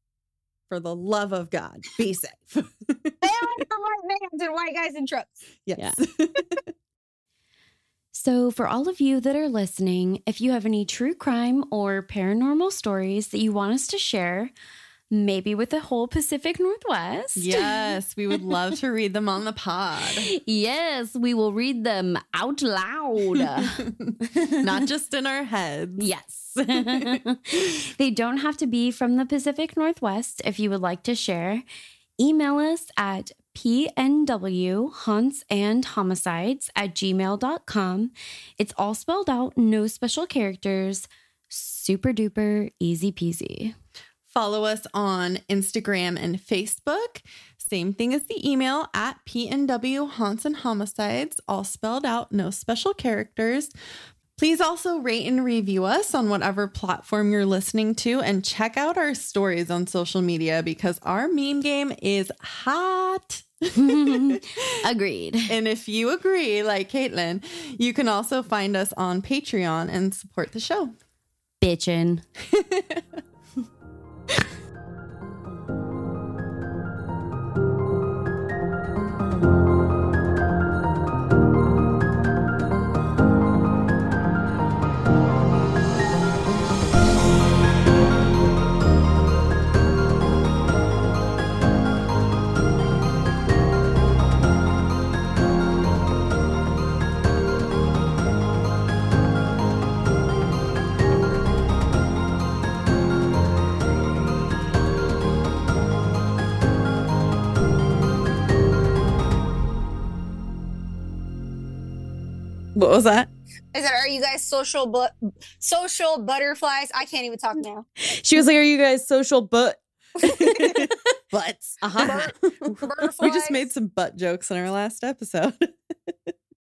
for the love of God, be safe. Stay away from white vans and white guys in trucks. Yes. Yeah. So for all of you that are listening, if you have any true crime or paranormal stories that you want us to share, maybe with the whole Pacific Northwest. Yes, we would love to read them on the pod. Yes, we will read them out loud. Not just in our heads. Yes. They don't have to be from the Pacific Northwest if you would like to share. Email us at pnwhauntsandhomicides@gmail.com. It's all spelled out, no special characters. Super duper easy peasy. Follow us on Instagram and Facebook. Same thing as the email at PNW Haunts and Homicides, all spelled out, no special characters. Please also rate and review us on whatever platform you're listening to, and check out our stories on social media because our meme game is hot. Agreed. And if you agree, like Caitlin, you can also find us on Patreon and support the show. Bitchin'. What was that? I said, are you guys social butterflies? I can't even talk now. She was like, are you guys social butts? Butterflies. We just made some butt jokes in our last episode.